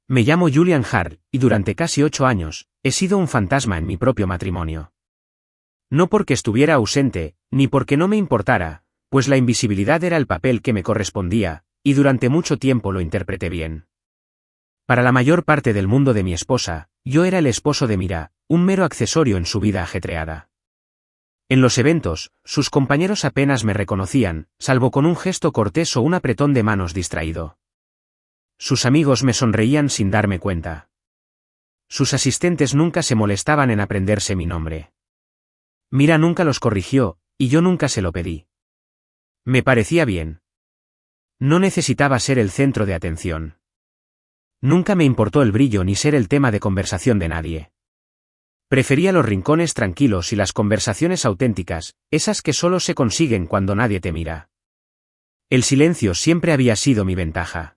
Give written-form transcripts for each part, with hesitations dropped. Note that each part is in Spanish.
Me llamo Julian Hart, y durante casi 8 años, he sido un fantasma en mi propio matrimonio. No porque estuviera ausente, ni porque no me importara, pues la invisibilidad era el papel que me correspondía, y durante mucho tiempo lo interpreté bien. Para la mayor parte del mundo de mi esposa, yo era el esposo de Mira, un mero accesorio en su vida ajetreada. En los eventos, sus compañeros apenas me reconocían, salvo con un gesto cortés o un apretón de manos distraído. Sus amigos me sonreían sin darme cuenta. Sus asistentes nunca se molestaban en aprenderse mi nombre. Mira nunca los corrigió, y yo nunca se lo pedí. Me parecía bien. No necesitaba ser el centro de atención. Nunca me importó el brillo ni ser el tema de conversación de nadie. Prefería los rincones tranquilos y las conversaciones auténticas, esas que solo se consiguen cuando nadie te mira. El silencio siempre había sido mi ventaja.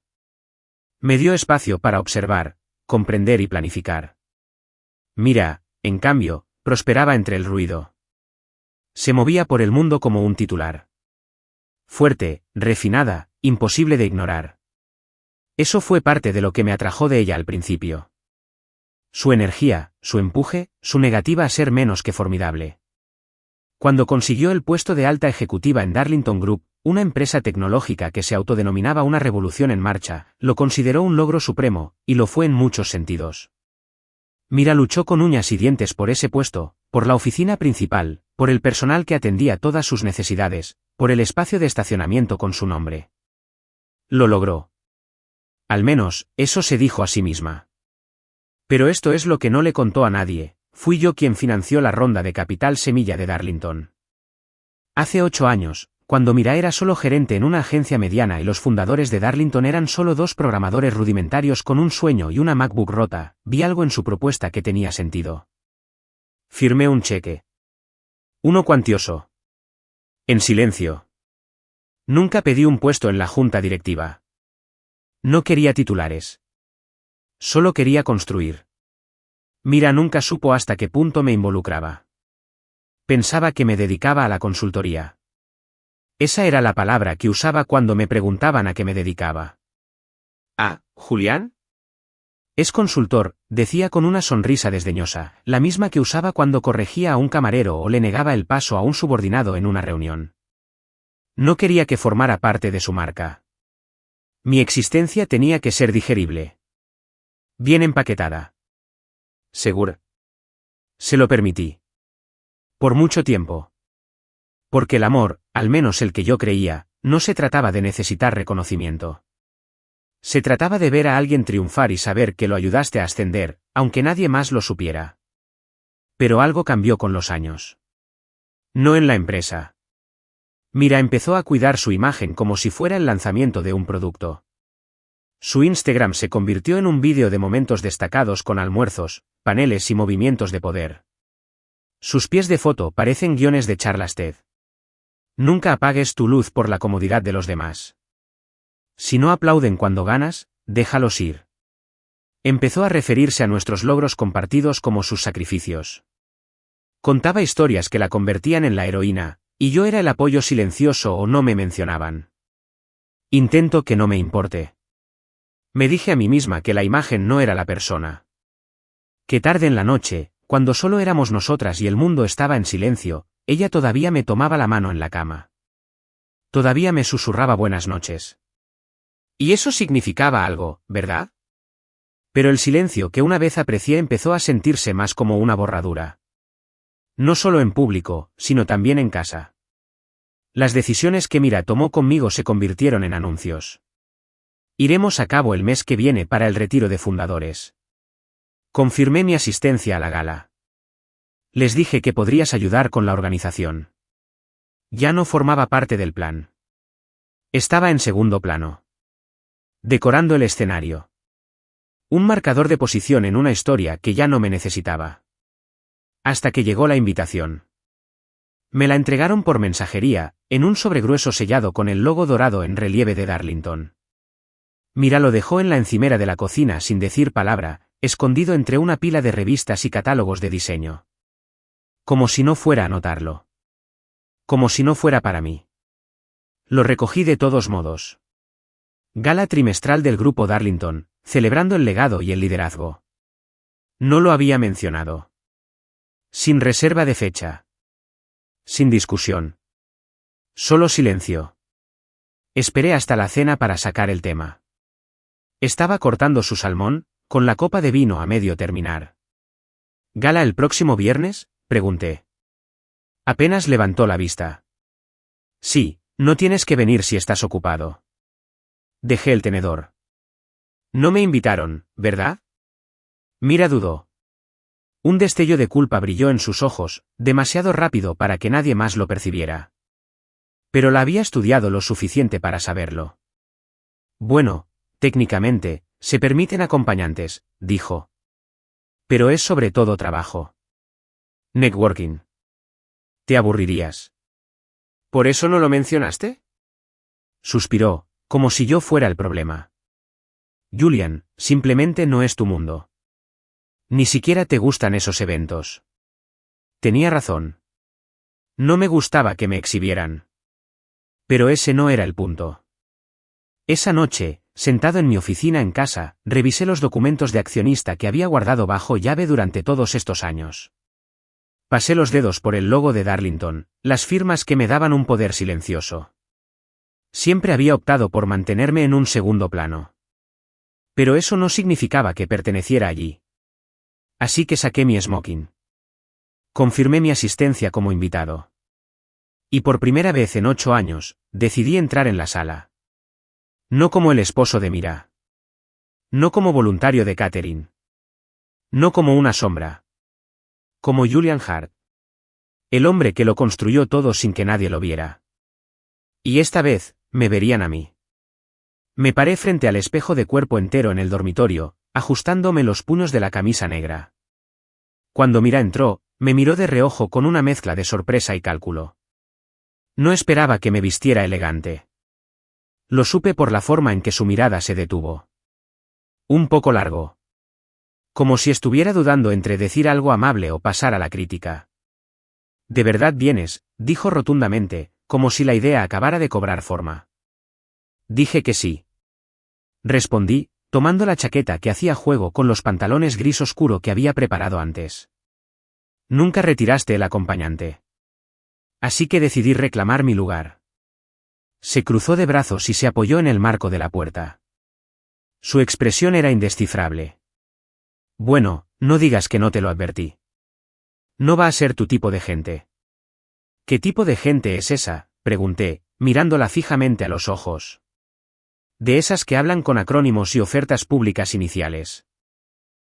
Me dio espacio para observar, comprender y planificar. Mira, en cambio, prosperaba entre el ruido. Se movía por el mundo como un titular. Fuerte, refinada, imposible de ignorar. Eso fue parte de lo que me atrajo de ella al principio. Su energía, su empuje, su negativa a ser menos que formidable. Cuando consiguió el puesto de alta ejecutiva en Darlington Group, una empresa tecnológica que se autodenominaba una revolución en marcha, lo consideró un logro supremo, y lo fue en muchos sentidos. Mira luchó con uñas y dientes por ese puesto, por la oficina principal, por el personal que atendía todas sus necesidades, por el espacio de estacionamiento con su nombre. Lo logró. Al menos, eso se dijo a sí misma. Pero esto es lo que no le contó a nadie, fui yo quien financió la ronda de capital semilla de Darlington. Hace 8 años, cuando Mira era solo gerente en una agencia mediana y los fundadores de Darlington eran solo 2 programadores rudimentarios con un sueño y una MacBook rota, vi algo en su propuesta que tenía sentido. Firmé un cheque. Uno cuantioso. En silencio. Nunca pedí un puesto en la junta directiva. No quería titulares. Solo quería construir. Mira nunca supo hasta qué punto me involucraba. Pensaba que me dedicaba a la consultoría. Esa era la palabra que usaba cuando me preguntaban a qué me dedicaba. ¿Ah, Julián? Es consultor, decía con una sonrisa desdeñosa, la misma que usaba cuando corregía a un camarero o le negaba el paso a un subordinado en una reunión. No quería que formara parte de su marca. Mi existencia tenía que ser digerible. Bien empaquetada. Segura. Se lo permití. Por mucho tiempo. Porque el amor, al menos el que yo creía, no se trataba de necesitar reconocimiento. Se trataba de ver a alguien triunfar y saber que lo ayudaste a ascender, aunque nadie más lo supiera. Pero algo cambió con los años. No en la empresa. Mira empezó a cuidar su imagen como si fuera el lanzamiento de un producto. Su Instagram se convirtió en un vídeo de momentos destacados con almuerzos, paneles y movimientos de poder. Sus pies de foto parecen guiones de charlas TED. Nunca apagues tu luz por la comodidad de los demás. Si no aplauden cuando ganas, déjalos ir. Empezó a referirse a nuestros logros compartidos como sus sacrificios. Contaba historias que la convertían en la heroína, y yo era el apoyo silencioso o no me mencionaban. Intento que no me importe. Me dije a mí misma que la imagen no era la persona. Que tarde en la noche, cuando solo éramos nosotras y el mundo estaba en silencio, ella todavía me tomaba la mano en la cama. Todavía me susurraba buenas noches. Y eso significaba algo, ¿verdad? Pero el silencio que una vez aprecié empezó a sentirse más como una borradura. No solo en público, sino también en casa. Las decisiones que Mira tomó conmigo se convirtieron en anuncios. Iremos a cabo el mes que viene para el retiro de fundadores. Confirmé mi asistencia a la gala. Les dije que podrías ayudar con la organización. Ya no formaba parte del plan. Estaba en segundo plano. Decorando el escenario. Un marcador de posición en una historia que ya no me necesitaba. Hasta que llegó la invitación. Me la entregaron por mensajería, en un sobre grueso sellado con el logo dorado en relieve de Darlington. Mira lo dejó en la encimera de la cocina sin decir palabra, escondido entre una pila de revistas y catálogos de diseño. Como si no fuera a notarlo. Como si no fuera para mí. Lo recogí de todos modos. Gala trimestral del grupo Darlington, celebrando el legado y el liderazgo. No lo había mencionado. Sin reserva de fecha. Sin discusión. Solo silencio. Esperé hasta la cena para sacar el tema. Estaba cortando su salmón, con la copa de vino a medio terminar. ¿Gala el próximo viernes?, pregunté. Apenas levantó la vista. Sí, no tienes que venir si estás ocupado. Dejé el tenedor. No me invitaron, ¿verdad? Mira dudó. Un destello de culpa brilló en sus ojos, demasiado rápido para que nadie más lo percibiera. Pero la había estudiado lo suficiente para saberlo. Bueno, técnicamente, se permiten acompañantes, dijo. Pero es sobre todo trabajo. Networking. Te aburrirías. ¿Por eso no lo mencionaste? Suspiró, como si yo fuera el problema. Julian, simplemente no es tu mundo. Ni siquiera te gustan esos eventos. Tenía razón. No me gustaba que me exhibieran. Pero ese no era el punto. Esa noche, sentado en mi oficina en casa, revisé los documentos de accionista que había guardado bajo llave durante todos estos años. Pasé los dedos por el logo de Darlington, las firmas que me daban un poder silencioso. Siempre había optado por mantenerme en un segundo plano. Pero eso no significaba que perteneciera allí. Así que saqué mi smoking. Confirmé mi asistencia como invitado. Y por primera vez en 8 años, decidí entrar en la sala. No como el esposo de Mira. No como voluntario de Catherine. No como una sombra. Como Julian Hart. El hombre que lo construyó todo sin que nadie lo viera. Y esta vez, me verían a mí. Me paré frente al espejo de cuerpo entero en el dormitorio, ajustándome los puños de la camisa negra. Cuando Mira entró, me miró de reojo con una mezcla de sorpresa y cálculo. No esperaba que me vistiera elegante. Lo supe por la forma en que su mirada se detuvo. Un poco largo. Como si estuviera dudando entre decir algo amable o pasar a la crítica. ¿De verdad vienes?, dijo rotundamente, como si la idea acabara de cobrar forma. Dije que sí. Respondí, tomando la chaqueta que hacía juego con los pantalones gris oscuro que había preparado antes. Nunca retiraste el acompañante. Así que decidí reclamar mi lugar. Se cruzó de brazos y se apoyó en el marco de la puerta. Su expresión era indescifrable. Bueno, no digas que no te lo advertí. No va a ser tu tipo de gente. ¿Qué tipo de gente es esa?, pregunté, mirándola fijamente a los ojos. De esas que hablan con acrónimos y ofertas públicas iniciales.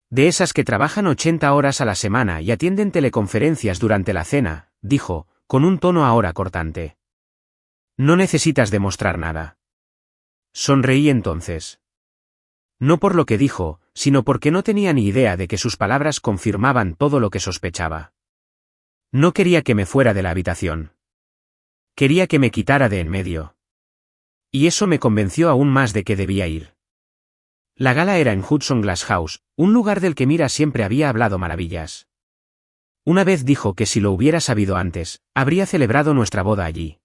De esas que trabajan 80 horas a la semana y atienden teleconferencias durante la cena, dijo, con un tono ahora cortante. No necesitas demostrar nada. Sonreí entonces. No por lo que dijo, sino porque no tenía ni idea de que sus palabras confirmaban todo lo que sospechaba. No quería que me fuera de la habitación. Quería que me quitara de en medio. Y eso me convenció aún más de que debía ir. La gala era en Hudson Glass House, un lugar del que Mira siempre había hablado maravillas. Una vez dijo que si lo hubiera sabido antes, habría celebrado nuestra boda allí.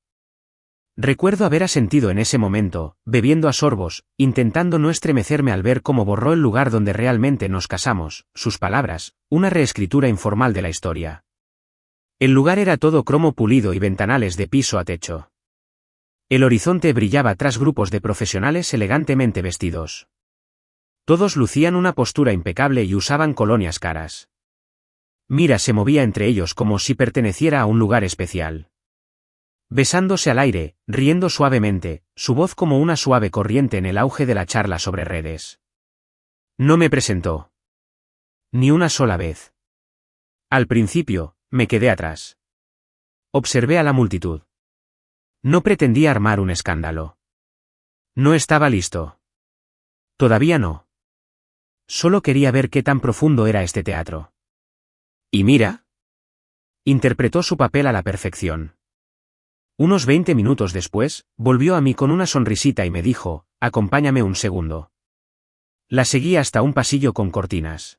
Recuerdo haber asentido en ese momento, bebiendo a sorbos, intentando no estremecerme al ver cómo borró el lugar donde realmente nos casamos, sus palabras, una reescritura informal de la historia. El lugar era todo cromo pulido y ventanales de piso a techo. El horizonte brillaba tras grupos de profesionales elegantemente vestidos. Todos lucían una postura impecable y usaban colonias caras. Mira se movía entre ellos como si perteneciera a un lugar especial. Besándose al aire, riendo suavemente, su voz como una suave corriente en el auge de la charla sobre redes. No me presentó. Ni una sola vez. Al principio, me quedé atrás. Observé a la multitud. No pretendía armar un escándalo. No estaba listo. Todavía no. Solo quería ver qué tan profundo era este teatro. ¿Y Mira? Interpretó su papel a la perfección. Unos 20 minutos después, volvió a mí con una sonrisita y me dijo, acompáñame un segundo. La seguí hasta un pasillo con cortinas.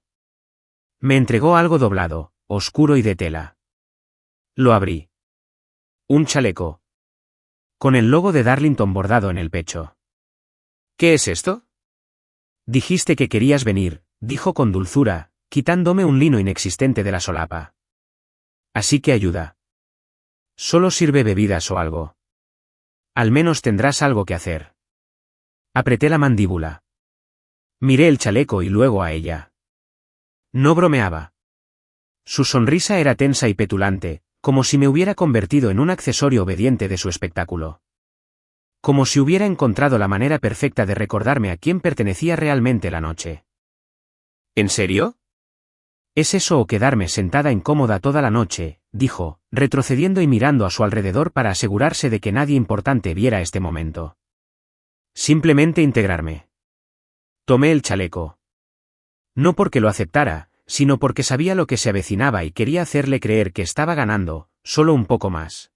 Me entregó algo doblado, oscuro y de tela. Lo abrí. Un chaleco. Con el logo de Darlington bordado en el pecho. ¿Qué es esto?, Dijiste que querías venir, dijo con dulzura, quitándome un lino inexistente de la solapa. Así que ayuda. Solo sirve bebidas o algo. Al menos tendrás algo que hacer. Apreté la mandíbula. Miré el chaleco y luego a ella. No bromeaba. Su sonrisa era tensa y petulante, como si me hubiera convertido en un accesorio obediente de su espectáculo. Como si hubiera encontrado la manera perfecta de recordarme a quién pertenecía realmente la noche. ¿En serio? ¿Es eso o quedarme sentada incómoda toda la noche?, dijo, retrocediendo y mirando a su alrededor para asegurarse de que nadie importante viera este momento. Simplemente integrarme. Tomé el chaleco. No porque lo aceptara, sino porque sabía lo que se avecinaba y quería hacerle creer que estaba ganando, solo un poco más.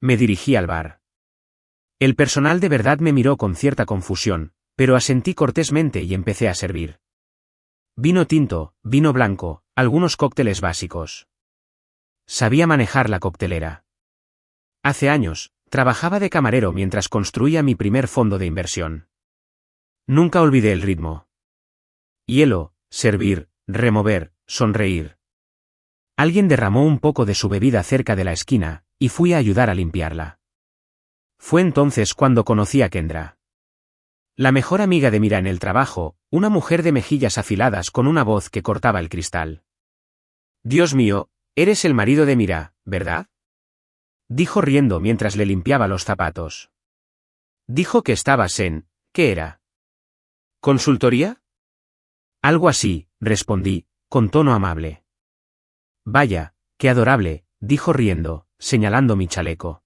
Me dirigí al bar. El personal de verdad me miró con cierta confusión, pero asentí cortésmente y empecé a servir. Vino tinto, vino blanco, algunos cócteles básicos. Sabía manejar la coctelera. Hace años, trabajaba de camarero mientras construía mi primer fondo de inversión. Nunca olvidé el ritmo. Hielo, servir, remover, sonreír. Alguien derramó un poco de su bebida cerca de la esquina, y fui a ayudar a limpiarla. Fue entonces cuando conocí a Kendra. La mejor amiga de Mira en el trabajo, una mujer de mejillas afiladas con una voz que cortaba el cristal. Dios mío, eres el marido de Mira, ¿verdad? Dijo riendo mientras le limpiaba los zapatos. Dijo que estabas en, ¿qué era? ¿Consultoría? Algo así, respondí, con tono amable. Vaya, qué adorable, dijo riendo, señalando mi chaleco.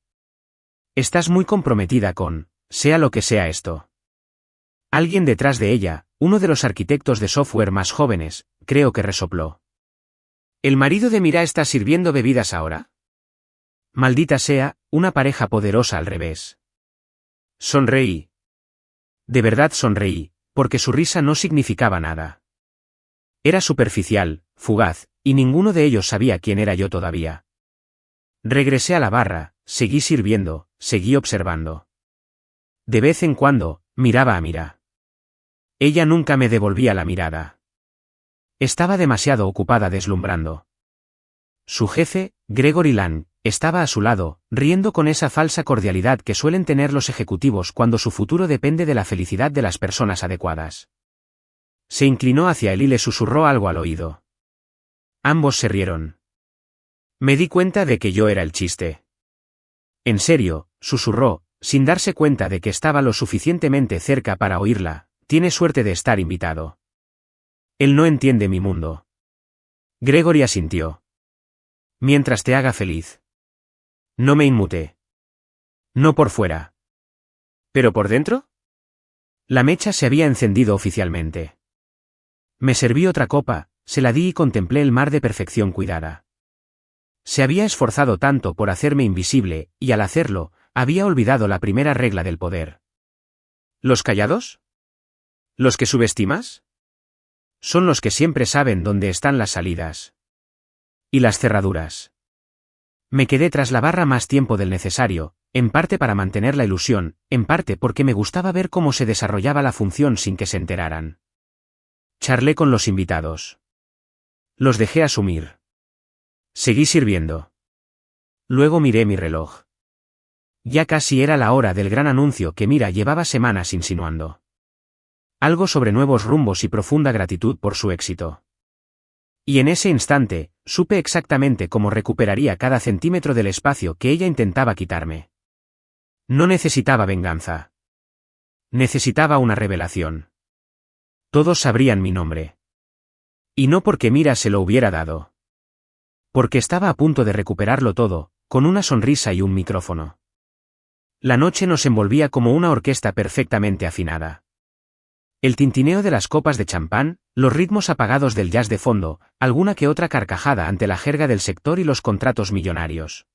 Estás muy comprometida con, sea lo que sea esto. Alguien detrás de ella, uno de los arquitectos de software más jóvenes, creo que resopló. ¿El marido de Mira está sirviendo bebidas ahora? Maldita sea, una pareja poderosa al revés. Sonreí. De verdad sonreí, porque su risa no significaba nada. Era superficial, fugaz, y ninguno de ellos sabía quién era yo todavía. Regresé a la barra, seguí sirviendo, seguí observando. De vez en cuando, miraba a Mira. Ella nunca me devolvía la mirada. Estaba demasiado ocupada deslumbrando. Su jefe, Gregory Lang, estaba a su lado, riendo con esa falsa cordialidad que suelen tener los ejecutivos cuando su futuro depende de la felicidad de las personas adecuadas. Se inclinó hacia él y le susurró algo al oído. Ambos se rieron. Me di cuenta de que yo era el chiste. En serio, susurró, sin darse cuenta de que estaba lo suficientemente cerca para oírla, tiene suerte de estar invitado. Él no entiende mi mundo. Gregory asintió. Mientras te haga feliz. No me inmuté. No por fuera. ¿Pero por dentro? La mecha se había encendido oficialmente. Me serví otra copa, se la di y contemplé el mar de perfección cuidada. Se había esforzado tanto por hacerme invisible, y al hacerlo, había olvidado la primera regla del poder. ¿Los callados? ¿Los que subestimas? Son los que siempre saben dónde están las salidas. Y las cerraduras. Me quedé tras la barra más tiempo del necesario, en parte para mantener la ilusión, en parte porque me gustaba ver cómo se desarrollaba la función sin que se enteraran. Charlé con los invitados. Los dejé asumir. Seguí sirviendo. Luego miré mi reloj. Ya casi era la hora del gran anuncio que Mira llevaba semanas insinuando. Algo sobre nuevos rumbos y profunda gratitud por su éxito. Y en ese instante, supe exactamente cómo recuperaría cada centímetro del espacio que ella intentaba quitarme. No necesitaba venganza. Necesitaba una revelación. Todos sabrían mi nombre. Y no porque Mira se lo hubiera dado. Porque estaba a punto de recuperarlo todo, con una sonrisa y un micrófono. La noche nos envolvía como una orquesta perfectamente afinada. El tintineo de las copas de champán, los ritmos apagados del jazz de fondo, alguna que otra carcajada ante la jerga del sector y los contratos millonarios.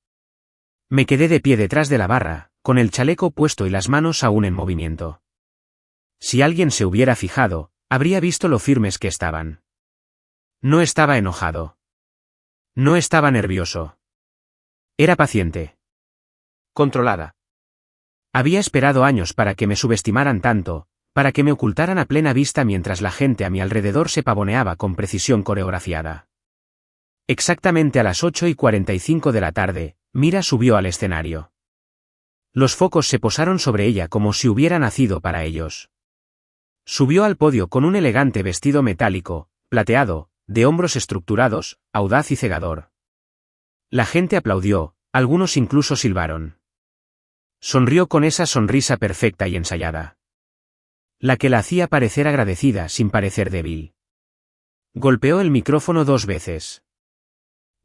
Me quedé de pie detrás de la barra, con el chaleco puesto y las manos aún en movimiento. Si alguien se hubiera fijado, habría visto lo firmes que estaban. No estaba enojado. No estaba nervioso. Era paciente. Controlada. Había esperado años para que me subestimaran tanto, para que me ocultaran a plena vista mientras la gente a mi alrededor se pavoneaba con precisión coreografiada. Exactamente a las 8:45 de la tarde, Mira subió al escenario. Los focos se posaron sobre ella como si hubiera nacido para ellos. Subió al podio con un elegante vestido metálico, plateado, de hombros estructurados, audaz y cegador. La gente aplaudió, algunos incluso silbaron. Sonrió con esa sonrisa perfecta y ensayada, la que la hacía parecer agradecida sin parecer débil. Golpeó el micrófono 2 veces.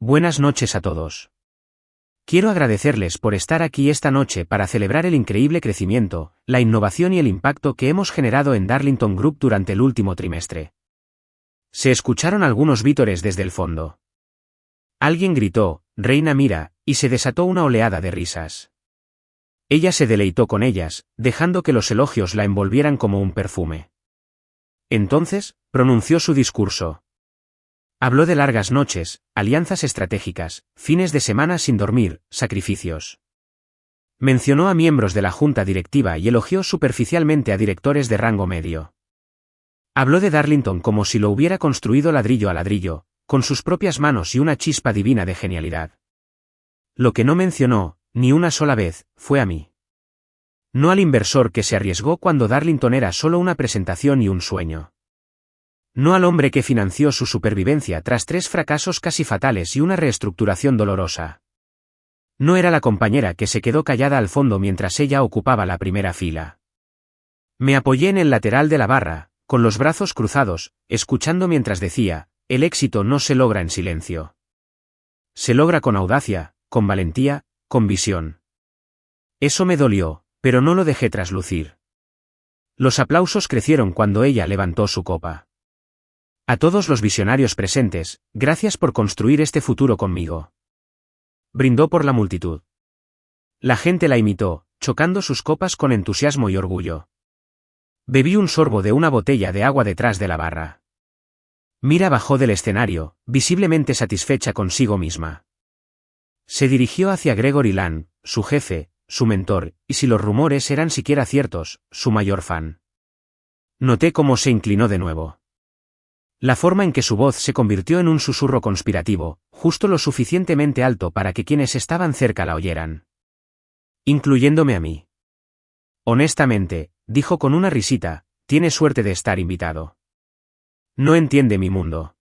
Buenas noches a todos. Quiero agradecerles por estar aquí esta noche para celebrar el increíble crecimiento, la innovación y el impacto que hemos generado en Darlington Group durante el último trimestre. Se escucharon algunos vítores desde el fondo. Alguien gritó, Reina Mira, y se desató una oleada de risas. Ella se deleitó con ellas, dejando que los elogios la envolvieran como un perfume. Entonces, pronunció su discurso. Habló de largas noches, alianzas estratégicas, fines de semana sin dormir, sacrificios. Mencionó a miembros de la junta directiva y elogió superficialmente a directores de rango medio. Habló de Darlington como si lo hubiera construido ladrillo a ladrillo, con sus propias manos y una chispa divina de genialidad. Lo que no mencionó, ni una sola vez, fue a mí. No al inversor que se arriesgó cuando Darlington era solo una presentación y un sueño. No al hombre que financió su supervivencia tras 3 fracasos casi fatales y una reestructuración dolorosa. No era la compañera que se quedó callada al fondo mientras ella ocupaba la primera fila. Me apoyé en el lateral de la barra, con los brazos cruzados, escuchando mientras decía, el éxito no se logra en silencio. Se logra con audacia, con valentía, con visión. Eso me dolió, pero no lo dejé traslucir. Los aplausos crecieron cuando ella levantó su copa. A todos los visionarios presentes, gracias por construir este futuro conmigo. Brindó por la multitud. La gente la imitó, chocando sus copas con entusiasmo y orgullo. Bebí un sorbo de una botella de agua detrás de la barra. Mira bajó del escenario, visiblemente satisfecha consigo misma. Se dirigió hacia Gregory Land, su jefe, su mentor, y si los rumores eran siquiera ciertos, su mayor fan. Noté cómo se inclinó de nuevo. La forma en que su voz se convirtió en un susurro conspirativo, justo lo suficientemente alto para que quienes estaban cerca la oyeran. Incluyéndome a mí. Honestamente, dijo con una risita, tiene suerte de estar invitado. No entiende mi mundo.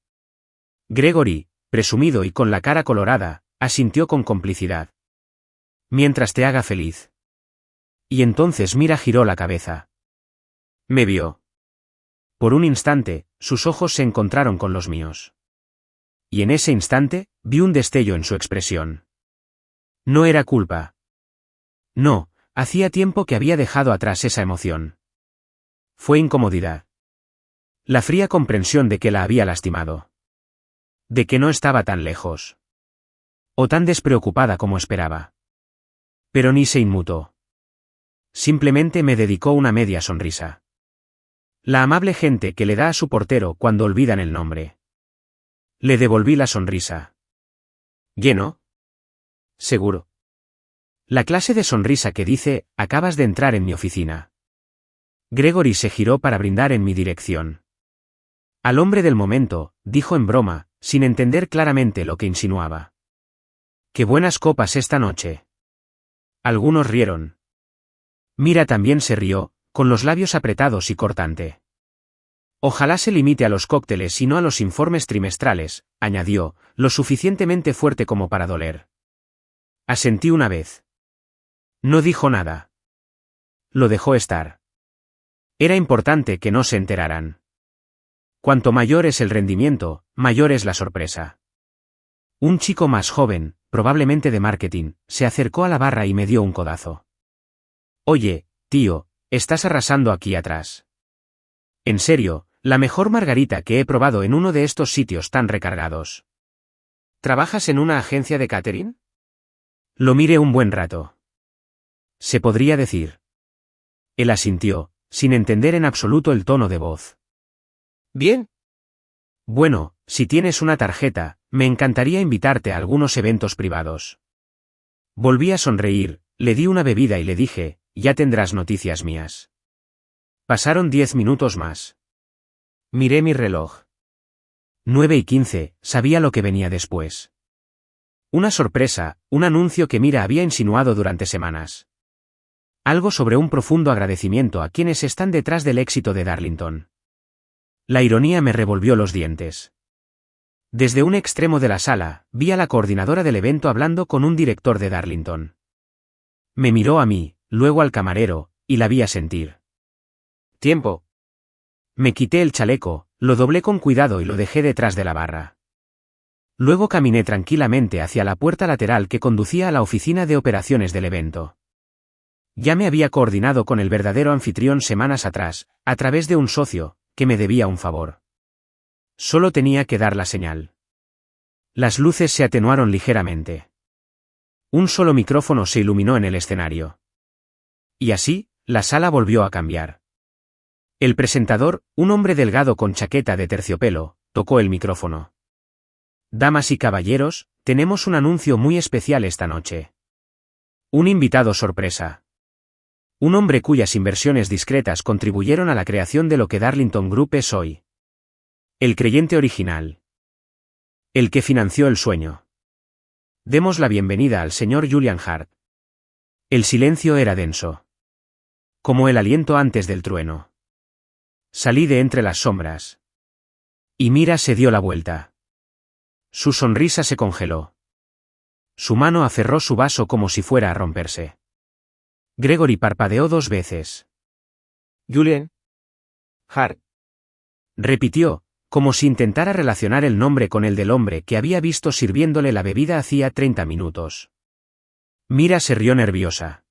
Gregory, presumido y con la cara colorada, asintió con complicidad. Mientras te haga feliz. Y entonces Mira giró la cabeza. Me vio. Por un instante, sus ojos se encontraron con los míos. Y en ese instante, vi un destello en su expresión. No era culpa. No, hacía tiempo que había dejado atrás esa emoción. Fue incomodidad. La fría comprensión de que la había lastimado. De que no estaba tan lejos. O tan despreocupada como esperaba. Pero ni se inmutó. Simplemente me dedicó una media sonrisa. La amable gente que le da a su portero cuando olvidan el nombre. Le devolví la sonrisa. ¿Lleno? Seguro. La clase de sonrisa que dice, acabas de entrar en mi oficina. Gregory se giró para brindar en mi dirección. Al hombre del momento, dijo en broma, sin entender claramente lo que insinuaba. ¡Qué buenas copas esta noche! Algunos rieron. Mira también se rió, con los labios apretados y cortante. Ojalá se limite a los cócteles y no a los informes trimestrales, añadió, lo suficientemente fuerte como para doler. Asentí una vez. No dijo nada. Lo dejó estar. Era importante que no se enteraran. Cuanto mayor es el rendimiento, mayor es la sorpresa. Un chico más joven, probablemente de marketing, se acercó a la barra y me dio un codazo. Oye, tío, estás arrasando aquí atrás. En serio, la mejor margarita que he probado en uno de estos sitios tan recargados. ¿Trabajas en una agencia de catering? Lo miré un buen rato. Se podría decir. Él asintió, sin entender en absoluto el tono de voz. Bien. Bueno, si tienes una tarjeta, me encantaría invitarte a algunos eventos privados. Volví a sonreír, le di una bebida y le dije, ya tendrás noticias mías. Pasaron 10 minutos más. Miré mi reloj. 9:15, sabía lo que venía después. Una sorpresa, un anuncio que Mira había insinuado durante semanas. Algo sobre un profundo agradecimiento a quienes están detrás del éxito de Darlington. La ironía me revolvió los dientes. Desde un extremo de la sala, vi a la coordinadora del evento hablando con un director de Darlington. Me miró a mí, luego al camarero, y la vi asentir. «Tiempo». Me quité el chaleco, lo doblé con cuidado y lo dejé detrás de la barra. Luego caminé tranquilamente hacia la puerta lateral que conducía a la oficina de operaciones del evento. Ya me había coordinado con el verdadero anfitrión semanas atrás, a través de un socio, que me debía un favor. Solo tenía que dar la señal. Las luces se atenuaron ligeramente. Un solo micrófono se iluminó en el escenario. Y así, la sala volvió a cambiar. El presentador, un hombre delgado con chaqueta de terciopelo, tocó el micrófono. «Damas y caballeros, tenemos un anuncio muy especial esta noche. Un invitado sorpresa. Un hombre cuyas inversiones discretas contribuyeron a la creación de lo que Darlington Group es hoy. El creyente original. El que financió el sueño. Demos la bienvenida al señor Julian Hart». El silencio era denso. Como el aliento antes del trueno. Salí de entre las sombras. Y Mira se dio la vuelta. Su sonrisa se congeló. Su mano aferró su vaso como si fuera a romperse. Gregory parpadeó 2 veces. «Julian Hart», repitió, como si intentara relacionar el nombre con el del hombre que había visto sirviéndole la bebida hacía 30 minutos. Mira se rió nerviosa.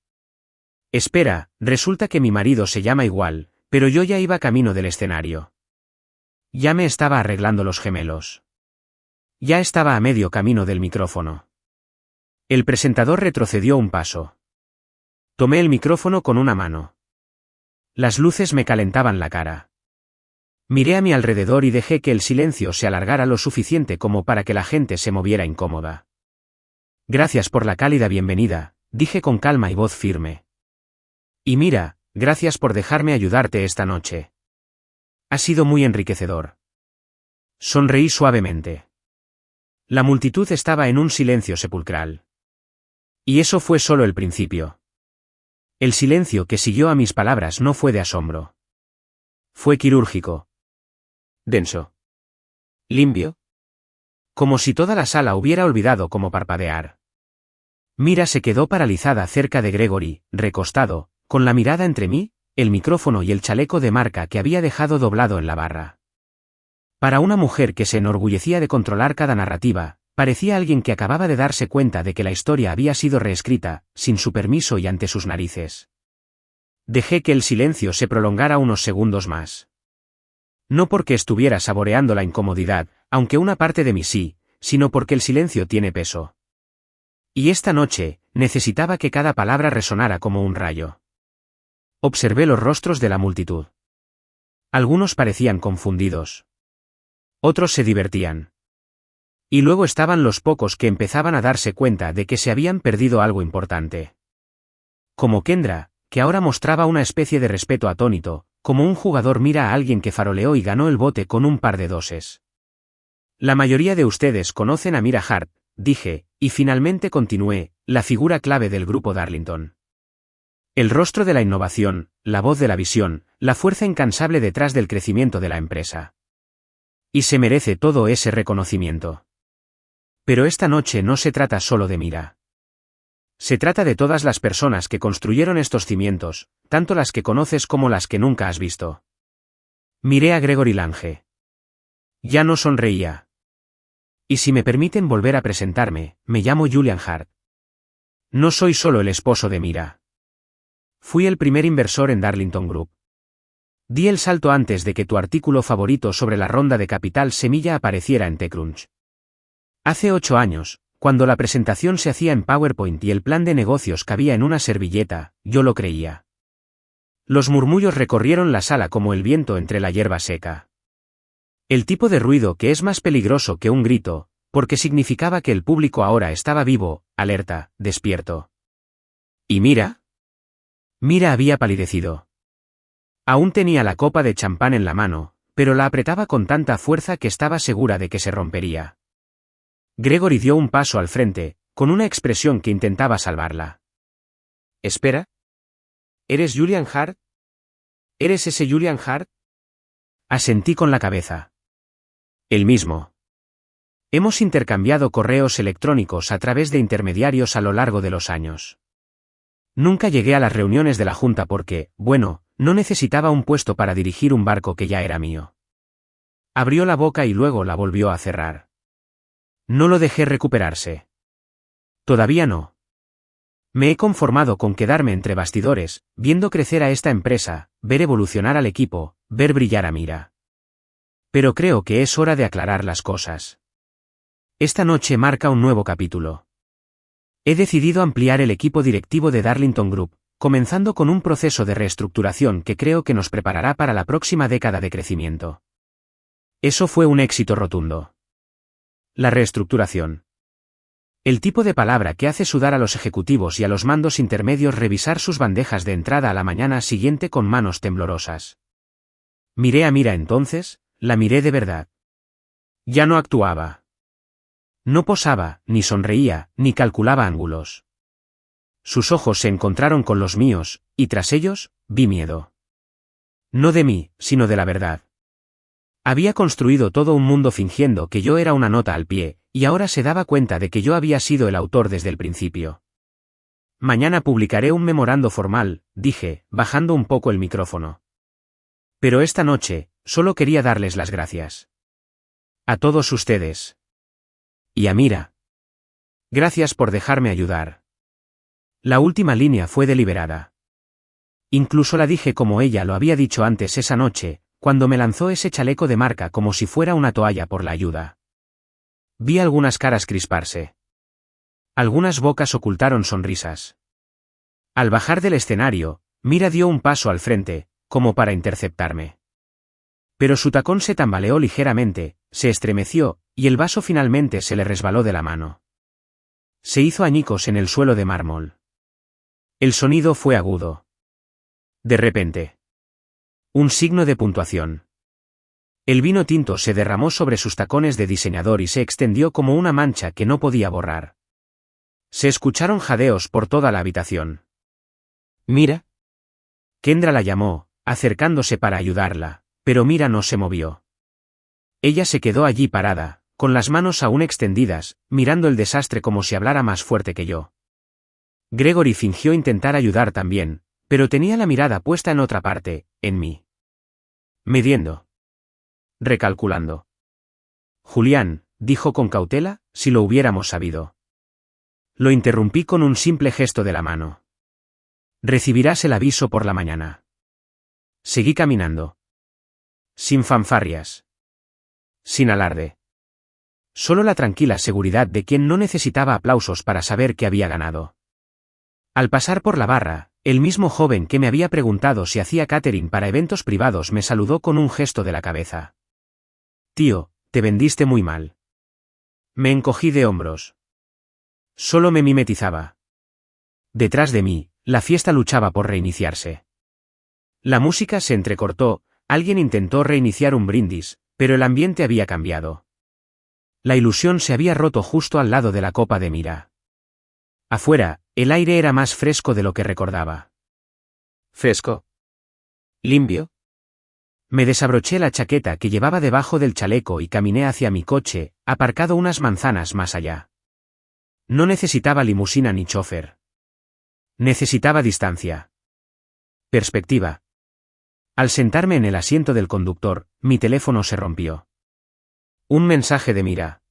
«Espera, resulta que mi marido se llama igual, pero yo ya iba camino del escenario. Ya me estaba arreglando los gemelos. Ya estaba a medio camino del micrófono». El presentador retrocedió un paso. Tomé el micrófono con una mano. Las luces me calentaban la cara. Miré a mi alrededor y dejé que el silencio se alargara lo suficiente como para que la gente se moviera incómoda. «Gracias por la cálida bienvenida», dije con calma y voz firme. «Y Mira, gracias por dejarme ayudarte esta noche. Ha sido muy enriquecedor». Sonreí suavemente. La multitud estaba en un silencio sepulcral. Y eso fue solo el principio. El silencio que siguió a mis palabras no fue de asombro. Fue quirúrgico. Denso. Limpio. Como si toda la sala hubiera olvidado cómo parpadear. Mira se quedó paralizada cerca de Gregory, recostado, con la mirada entre mí, el micrófono y el chaleco de marca que había dejado doblado en la barra. Para una mujer que se enorgullecía de controlar cada narrativa, parecía alguien que acababa de darse cuenta de que la historia había sido reescrita, sin su permiso y ante sus narices. Dejé que el silencio se prolongara unos segundos más. No porque estuviera saboreando la incomodidad, aunque una parte de mí sí, sino porque el silencio tiene peso. Y esta noche, necesitaba que cada palabra resonara como un rayo. Observé los rostros de la multitud. Algunos parecían confundidos. Otros se divertían. Y luego estaban los pocos que empezaban a darse cuenta de que se habían perdido algo importante. Como Kendra, que ahora mostraba una especie de respeto atónito, como un jugador mira a alguien que faroleó y ganó el bote con un par de doses. La mayoría de ustedes conocen a Mira Hart, dije, y finalmente continué, la figura clave del grupo Darlington. El rostro de la innovación, la voz de la visión, la fuerza incansable detrás del crecimiento de la empresa. Y se merece todo ese reconocimiento. Pero esta noche no se trata solo de Mira. Se trata de todas las personas que construyeron estos cimientos, tanto las que conoces como las que nunca has visto. Miré a Gregory Lange. Ya no sonreía. Y si me permiten volver a presentarme, me llamo Julian Hart. No soy solo el esposo de Mira. Fui el primer inversor en Darlington Group. Di el salto antes de que tu artículo favorito sobre la ronda de capital semilla apareciera en TechCrunch. Hace 8 años, cuando la presentación se hacía en PowerPoint y el plan de negocios cabía en una servilleta, yo lo creía. Los murmullos recorrieron la sala como el viento entre la hierba seca. El tipo de ruido que es más peligroso que un grito, porque significaba que el público ahora estaba vivo, alerta, despierto. ¿Y Mira? Mira había palidecido. Aún tenía la copa de champán en la mano, pero la apretaba con tanta fuerza que estaba segura de que se rompería. Gregory dio un paso al frente, con una expresión que intentaba salvarla. «Espera. ¿Eres Julian Hart? ¿Eres ese Julian Hart?» Asentí con la cabeza. El mismo. Hemos intercambiado correos electrónicos a través de intermediarios a lo largo de los años. Nunca llegué a las reuniones de la Junta porque, bueno, no necesitaba un puesto para dirigir un barco que ya era mío. Abrió la boca y luego la volvió a cerrar. No lo dejé recuperarse. Todavía no. Me he conformado con quedarme entre bastidores, viendo crecer a esta empresa, ver evolucionar al equipo, ver brillar a Mira. Pero creo que es hora de aclarar las cosas. Esta noche marca un nuevo capítulo. He decidido ampliar el equipo directivo de Darlington Group, comenzando con un proceso de reestructuración que creo que nos preparará para la próxima década de crecimiento. Eso fue un éxito rotundo. La reestructuración. El tipo de palabra que hace sudar a los ejecutivos y a los mandos intermedios revisar sus bandejas de entrada a la mañana siguiente con manos temblorosas. Miré a Mira entonces, la miré de verdad. Ya no actuaba. No posaba, ni sonreía, ni calculaba ángulos. Sus ojos se encontraron con los míos, y tras ellos, vi miedo. No de mí, sino de la verdad. Había construido todo un mundo fingiendo que yo era una nota al pie, y ahora se daba cuenta de que yo había sido el autor desde el principio. Mañana publicaré un memorando formal, dije, bajando un poco el micrófono. Pero esta noche, solo quería darles las gracias. A todos ustedes. Y a Mira. Gracias por dejarme ayudar. La última línea fue deliberada. Incluso la dije como ella lo había dicho antes esa noche, cuando me lanzó ese chaleco de marca como si fuera una toalla por la ayuda. Vi algunas caras crisparse. Algunas bocas ocultaron sonrisas. Al bajar del escenario, Mira dio un paso al frente, como para interceptarme. Pero su tacón se tambaleó ligeramente, se estremeció, y el vaso finalmente se le resbaló de la mano. Se hizo añicos en el suelo de mármol. El sonido fue agudo. De repente. Un signo de puntuación. El vino tinto se derramó sobre sus tacones de diseñador y se extendió como una mancha que no podía borrar. Se escucharon jadeos por toda la habitación. «Mira». Kendra la llamó, acercándose para ayudarla, pero Mira no se movió. Ella se quedó allí parada, con las manos aún extendidas, mirando el desastre como si hablara más fuerte que yo. Gregory fingió intentar ayudar también, pero tenía la mirada puesta en otra parte, en mí. Midiendo. Recalculando. Julián, dijo con cautela, si lo hubiéramos sabido. Lo interrumpí con un simple gesto de la mano. Recibirás el aviso por la mañana. Seguí caminando. Sin fanfarrias. Sin alarde. Solo la tranquila seguridad de quien no necesitaba aplausos para saber que había ganado. Al pasar por la barra, el mismo joven que me había preguntado si hacía catering para eventos privados me saludó con un gesto de la cabeza. «Tío, te vendiste muy mal». Me encogí de hombros. Solo me mimetizaba. Detrás de mí, la fiesta luchaba por reiniciarse. La música se entrecortó, alguien intentó reiniciar un brindis, pero el ambiente había cambiado. La ilusión se había roto justo al lado de la copa de Mira. Afuera, el aire era más fresco de lo que recordaba. ¿Fresco? ¿Limpio? Me desabroché la chaqueta que llevaba debajo del chaleco y caminé hacia mi coche, aparcado unas manzanas más allá. No necesitaba limusina ni chofer. Necesitaba distancia. Perspectiva. Al sentarme en el asiento del conductor, mi teléfono se rompió. Un mensaje de Mira.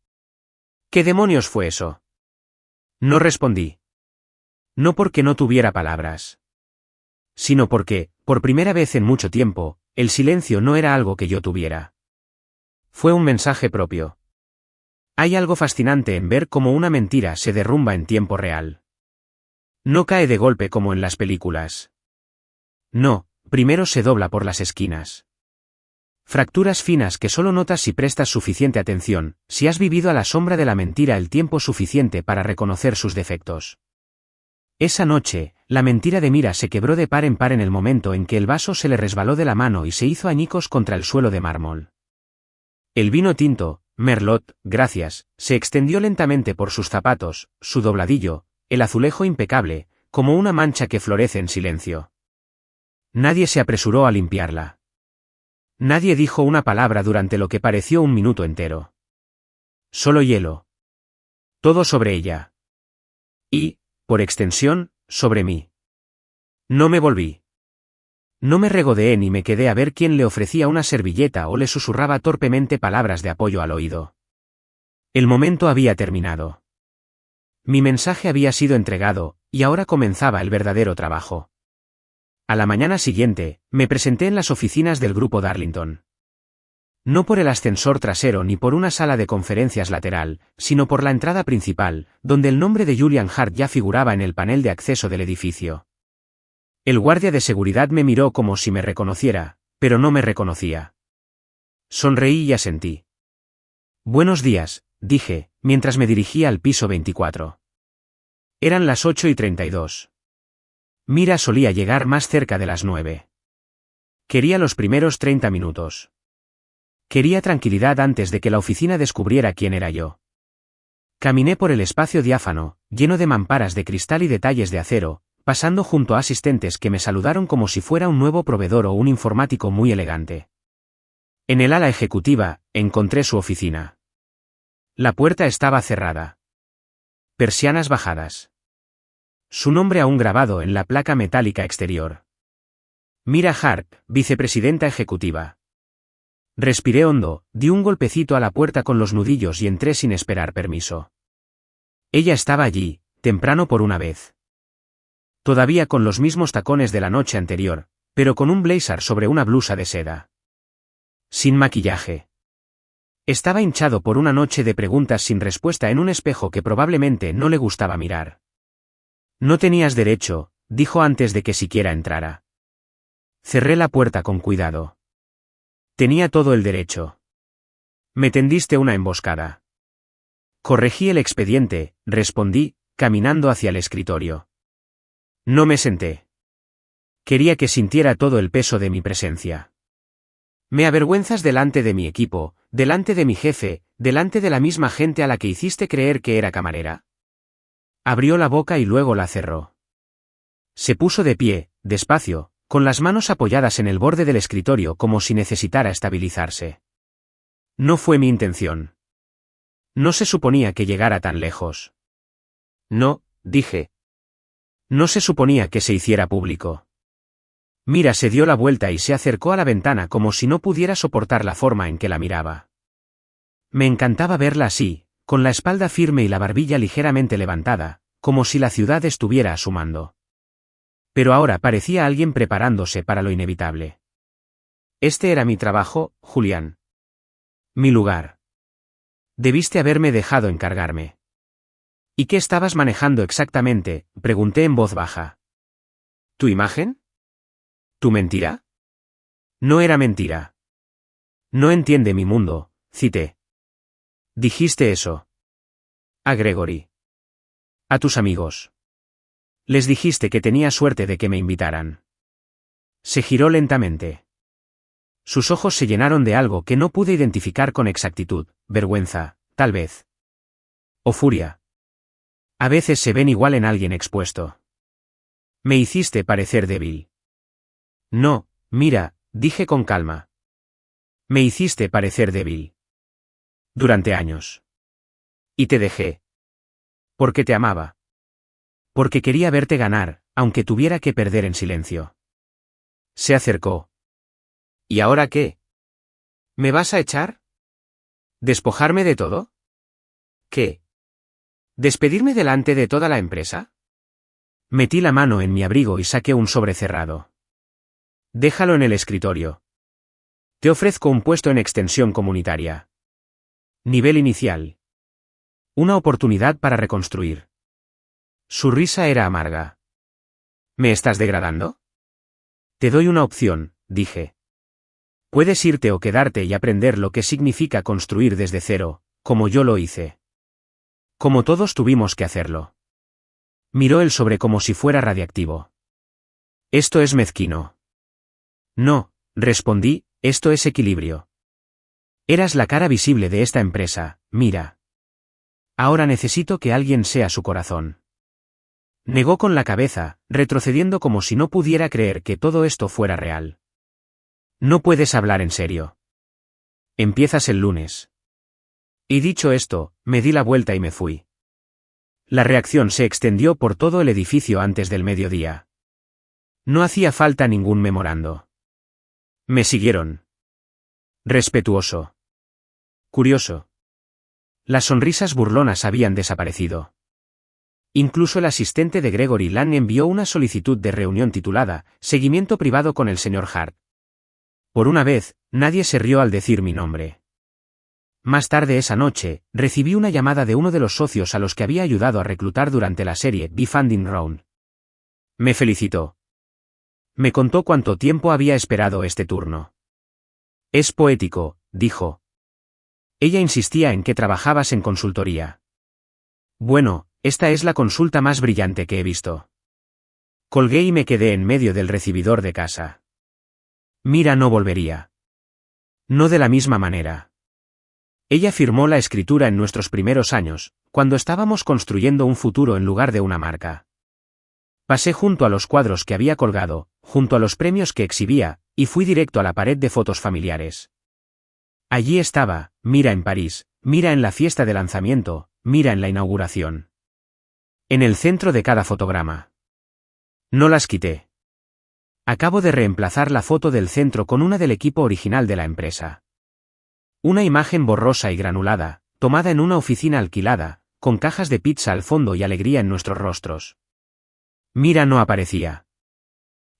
¿Qué demonios fue eso? No respondí. No porque no tuviera palabras. Sino porque, por primera vez en mucho tiempo, el silencio no era algo que yo tuviera. Fue un mensaje propio. Hay algo fascinante en ver cómo una mentira se derrumba en tiempo real. No cae de golpe como en las películas. No, primero se dobla por las esquinas. Fracturas finas que solo notas si prestas suficiente atención, si has vivido a la sombra de la mentira el tiempo suficiente para reconocer sus defectos. Esa noche, la mentira de Mira se quebró de par en par en el momento en que el vaso se le resbaló de la mano y se hizo añicos contra el suelo de mármol. El vino tinto, Merlot, gracias, se extendió lentamente por sus zapatos, su dobladillo, el azulejo impecable, como una mancha que florece en silencio. Nadie se apresuró a limpiarla. Nadie dijo una palabra durante lo que pareció un minuto entero. Solo hielo. Todo sobre ella. Y, por extensión, sobre mí. No me volví. No me regodeé ni me quedé a ver quién le ofrecía una servilleta o le susurraba torpemente palabras de apoyo al oído. El momento había terminado. Mi mensaje había sido entregado, y ahora comenzaba el verdadero trabajo. A la mañana siguiente, me presenté en las oficinas del grupo Darlington. No por el ascensor trasero ni por una sala de conferencias lateral, sino por la entrada principal, donde el nombre de Julian Hart ya figuraba en el panel de acceso del edificio. El guardia de seguridad me miró como si me reconociera, pero no me reconocía. Sonreí y asentí. Buenos días, dije, mientras me dirigía al piso 24. Eran las 8:32. Mira solía llegar más cerca de las 9. Quería los primeros 30 minutos. Quería tranquilidad antes de que la oficina descubriera quién era yo. Caminé por el espacio diáfano, lleno de mamparas de cristal y detalles de acero, pasando junto a asistentes que me saludaron como si fuera un nuevo proveedor o un informático muy elegante. En el ala ejecutiva, encontré su oficina. La puerta estaba cerrada. Persianas bajadas. Su nombre aún grabado en la placa metálica exterior. Mira Hart, vicepresidenta ejecutiva. Respiré hondo, di un golpecito a la puerta con los nudillos y entré sin esperar permiso. Ella estaba allí, temprano por una vez. Todavía con los mismos tacones de la noche anterior, pero con un blazer sobre una blusa de seda. Sin maquillaje. Estaba hinchado por una noche de preguntas sin respuesta en un espejo que probablemente no le gustaba mirar. No tenías derecho, dijo antes de que siquiera entrara. Cerré la puerta con cuidado. Tenía todo el derecho. Me tendiste una emboscada. Corregí el expediente, respondí, caminando hacia el escritorio. No me senté. Quería que sintiera todo el peso de mi presencia. Me avergüenzas delante de mi equipo, delante de mi jefe, delante de la misma gente a la que hiciste creer que era camarera. Abrió la boca y luego la cerró. Se puso de pie, despacio, con las manos apoyadas en el borde del escritorio como si necesitara estabilizarse. No fue mi intención. No se suponía que llegara tan lejos. No, dije. No se suponía que se hiciera público. Mira se dio la vuelta y se acercó a la ventana como si no pudiera soportar la forma en que la miraba. Me encantaba verla así, con la espalda firme y la barbilla ligeramente levantada, como si la ciudad estuviera a su mando. Pero ahora parecía alguien preparándose para lo inevitable. Este era mi trabajo, Julián. Mi lugar. Debiste haberme dejado encargarme. ¿Y qué estabas manejando exactamente?, pregunté en voz baja. ¿Tu imagen? ¿Tu mentira? No era mentira. No entiende mi mundo, cité. Dijiste eso. A Gregory. A tus amigos. Les dijiste que tenía suerte de que me invitaran. Se giró lentamente. Sus ojos se llenaron de algo que no pude identificar con exactitud, vergüenza, tal vez. O furia. A veces se ven igual en alguien expuesto. Me hiciste parecer débil. No, mira, dije con calma. Me hiciste parecer débil. Durante años. Y te dejé. Porque te amaba. Porque quería verte ganar, aunque tuviera que perder en silencio. Se acercó. ¿Y ahora qué? ¿Me vas a echar? ¿Despojarme de todo? ¿Qué? ¿Despedirme delante de toda la empresa? Metí la mano en mi abrigo y saqué un sobre cerrado. Déjalo en el escritorio. Te ofrezco un puesto en extensión comunitaria. Nivel inicial. Una oportunidad para reconstruir. Su risa era amarga. ¿Me estás degradando? Te doy una opción, dije. Puedes irte o quedarte y aprender lo que significa construir desde cero, como yo lo hice. Como todos tuvimos que hacerlo. Miró el sobre como si fuera radiactivo. Esto es mezquino. No, respondí, esto es equilibrio. Eras la cara visible de esta empresa, mira. Ahora necesito que alguien sea su corazón. Negó con la cabeza, retrocediendo como si no pudiera creer que todo esto fuera real. No puedes hablar en serio. Empiezas el lunes. Y dicho esto, me di la vuelta y me fui. La reacción se extendió por todo el edificio antes del mediodía. No hacía falta ningún memorando. Me siguieron. Respetuoso. Curioso. Las sonrisas burlonas habían desaparecido. Incluso el asistente de Gregory Lang envió una solicitud de reunión titulada «Seguimiento privado con el Sr. Hart». Por una vez, nadie se rió al decir mi nombre. Más tarde esa noche, recibí una llamada de uno de los socios a los que había ayudado a reclutar durante la serie The Funding Round. Me felicitó. Me contó cuánto tiempo había esperado este turno. Es poético, dijo. Ella insistía en que trabajabas en consultoría. Bueno, esta es la consulta más brillante que he visto. Colgué y me quedé en medio del recibidor de casa. Mira no volvería. No de la misma manera. Ella firmó la escritura en nuestros primeros años, cuando estábamos construyendo un futuro en lugar de una marca. Pasé junto a los cuadros que había colgado, junto a los premios que exhibía, y fui directo a la pared de fotos familiares. Allí estaba, mira en París, mira en la fiesta de lanzamiento, mira en la inauguración. En el centro de cada fotograma. No las quité. Acabo de reemplazar la foto del centro con una del equipo original de la empresa. Una imagen borrosa y granulada, tomada en una oficina alquilada, con cajas de pizza al fondo y alegría en nuestros rostros. Mira no aparecía.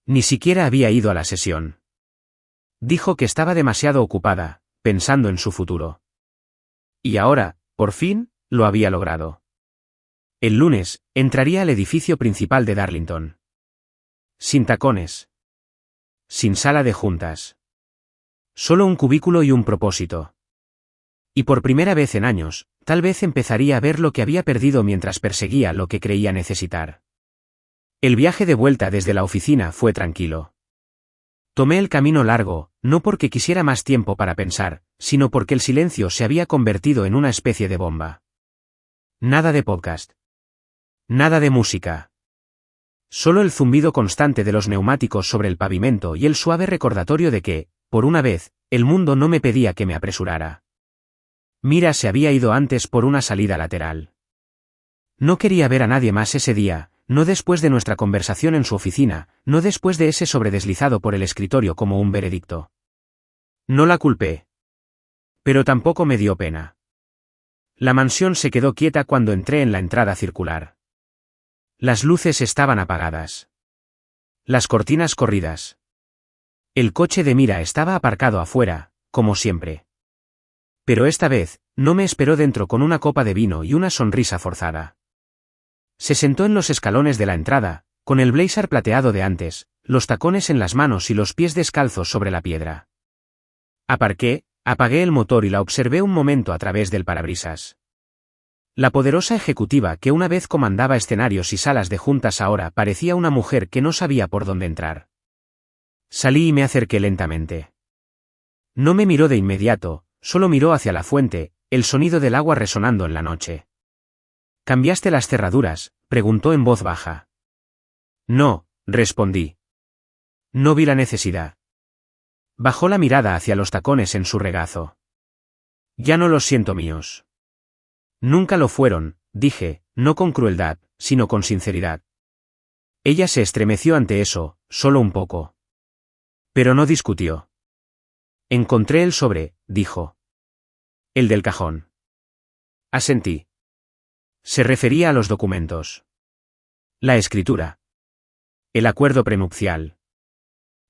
Ni siquiera había ido a la sesión. Dijo que estaba demasiado ocupada, pensando en su futuro. Y ahora, por fin, lo había logrado. El lunes, entraría al edificio principal de Darlington. Sin tacones. Sin sala de juntas. Solo un cubículo y un propósito. Y por primera vez en años, tal vez empezaría a ver lo que había perdido mientras perseguía lo que creía necesitar. El viaje de vuelta desde la oficina fue tranquilo. Tomé el camino largo, no porque quisiera más tiempo para pensar, sino porque el silencio se había convertido en una especie de bomba. Nada de podcast. Nada de música. Solo el zumbido constante de los neumáticos sobre el pavimento y el suave recordatorio de que, por una vez, el mundo no me pedía que me apresurara. Mira se había ido antes por una salida lateral. No quería ver a nadie más ese día, no después de nuestra conversación en su oficina, no después de ese sobre deslizado por el escritorio como un veredicto. No la culpé. Pero tampoco me dio pena. La mansión se quedó quieta cuando entré en la entrada circular. Las luces estaban apagadas. Las cortinas corridas. El coche de Mira estaba aparcado afuera, como siempre. Pero esta vez, no me esperó dentro con una copa de vino y una sonrisa forzada. Se sentó en los escalones de la entrada, con el blazer plateado de antes, los tacones en las manos y los pies descalzos sobre la piedra. Aparqué, apagué el motor y la observé un momento a través del parabrisas. La poderosa ejecutiva que una vez comandaba escenarios y salas de juntas ahora parecía una mujer que no sabía por dónde entrar. Salí y me acerqué lentamente. No me miró de inmediato, solo miró hacia la fuente, el sonido del agua resonando en la noche. ¿Cambiaste las cerraduras?, preguntó en voz baja. No, respondí. No vi la necesidad. Bajó la mirada hacia los tacones en su regazo. Ya no los siento míos. Nunca lo fueron, dije, no con crueldad, sino con sinceridad. Ella se estremeció ante eso, solo un poco. Pero no discutió. Encontré el sobre, dijo. El del cajón. Asentí. Se refería a los documentos. La escritura. El acuerdo prenupcial.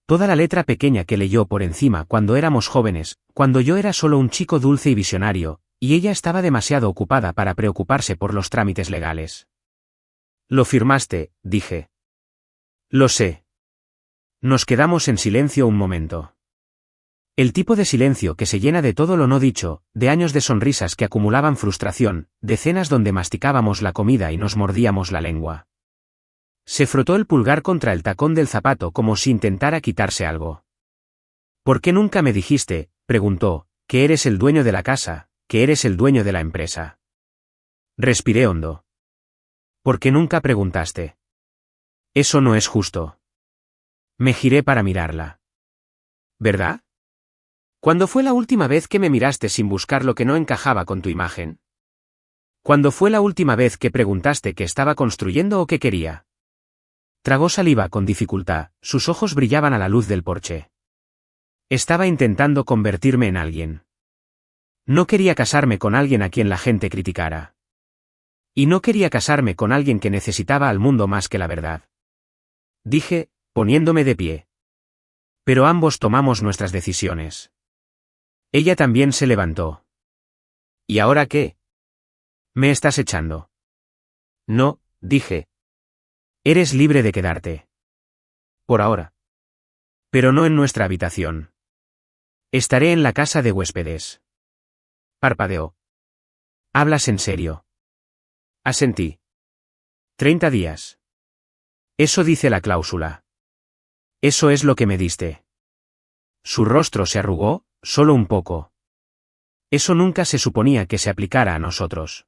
Toda la letra pequeña que leyó por encima cuando éramos jóvenes, cuando yo era solo un chico dulce y visionario, y ella estaba demasiado ocupada para preocuparse por los trámites legales. Lo firmaste, dije. Lo sé. Nos quedamos en silencio un momento. El tipo de silencio que se llena de todo lo no dicho, de años de sonrisas que acumulaban frustración, de cenas donde masticábamos la comida y nos mordíamos la lengua. Se frotó el pulgar contra el tacón del zapato como si intentara quitarse algo. ¿Por qué nunca me dijiste, preguntó, que eres el dueño de la casa, que eres el dueño de la empresa? Respiré hondo. ¿Por qué nunca preguntaste? Eso no es justo. Me giré para mirarla. ¿Verdad? ¿Cuándo fue la última vez que me miraste sin buscar lo que no encajaba con tu imagen? ¿Cuándo fue la última vez que preguntaste qué estaba construyendo o qué quería? Tragó saliva con dificultad, sus ojos brillaban a la luz del porche. Estaba intentando convertirme en alguien. No quería casarme con alguien a quien la gente criticara. Y no quería casarme con alguien que necesitaba al mundo más que la verdad. Dije, poniéndome de pie. Pero ambos tomamos nuestras decisiones. Ella también se levantó. ¿Y ahora qué? ¿Me estás echando? No, dije. Eres libre de quedarte. Por ahora. Pero no en nuestra habitación. Estaré en la casa de huéspedes. Parpadeó. ¿Hablas en serio? Asentí. 30 días. Eso dice la cláusula. Eso es lo que me diste. Su rostro se arrugó, solo un poco. Eso nunca se suponía que se aplicara a nosotros.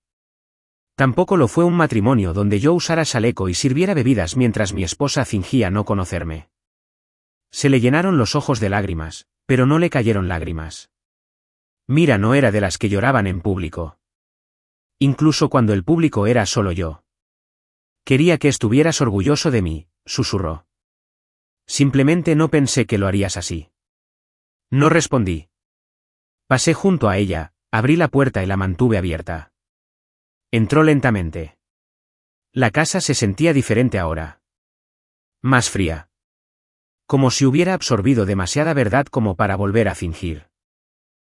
Tampoco lo fue un matrimonio donde yo usara chaleco y sirviera bebidas mientras mi esposa fingía no conocerme. Se le llenaron los ojos de lágrimas, pero no le cayeron lágrimas. Mira no era de las que lloraban en público. Incluso cuando el público era solo yo. Quería que estuvieras orgulloso de mí, susurró. Simplemente no pensé que lo harías así. No respondí. Pasé junto a ella, abrí la puerta y la mantuve abierta. Entró lentamente. La casa se sentía diferente ahora. Más fría. Como si hubiera absorbido demasiada verdad como para volver a fingir.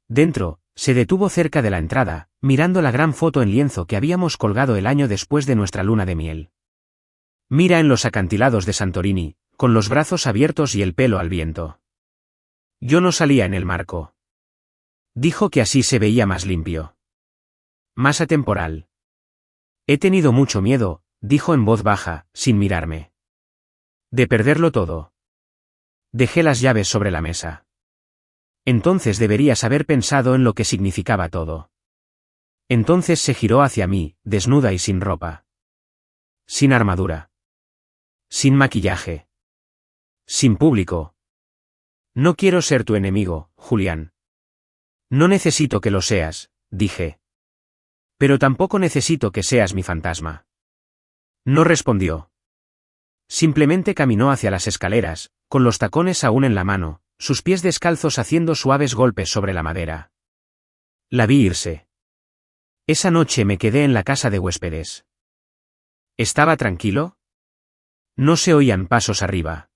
Dentro, se detuvo cerca de la entrada, mirando la gran foto en lienzo que habíamos colgado el año después de nuestra luna de miel. Mira en los acantilados de Santorini, con los brazos abiertos y el pelo al viento. Yo no salía en el marco. Dijo que así se veía más limpio. Más atemporal. He tenido mucho miedo, dijo en voz baja, sin mirarme. De perderlo todo. Dejé las llaves sobre la mesa. Entonces deberías haber pensado en lo que significaba todo. Entonces se giró hacia mí, desnuda y sin ropa. Sin armadura. Sin maquillaje. Sin público. No quiero ser tu enemigo, Julián. No necesito que lo seas, dije. Pero tampoco necesito que seas mi fantasma. No respondió. Simplemente caminó hacia las escaleras, con los tacones aún en la mano, sus pies descalzos haciendo suaves golpes sobre la madera. La vi irse. Esa noche me quedé en la casa de huéspedes. ¿Estaba tranquilo? No se oían pasos arriba.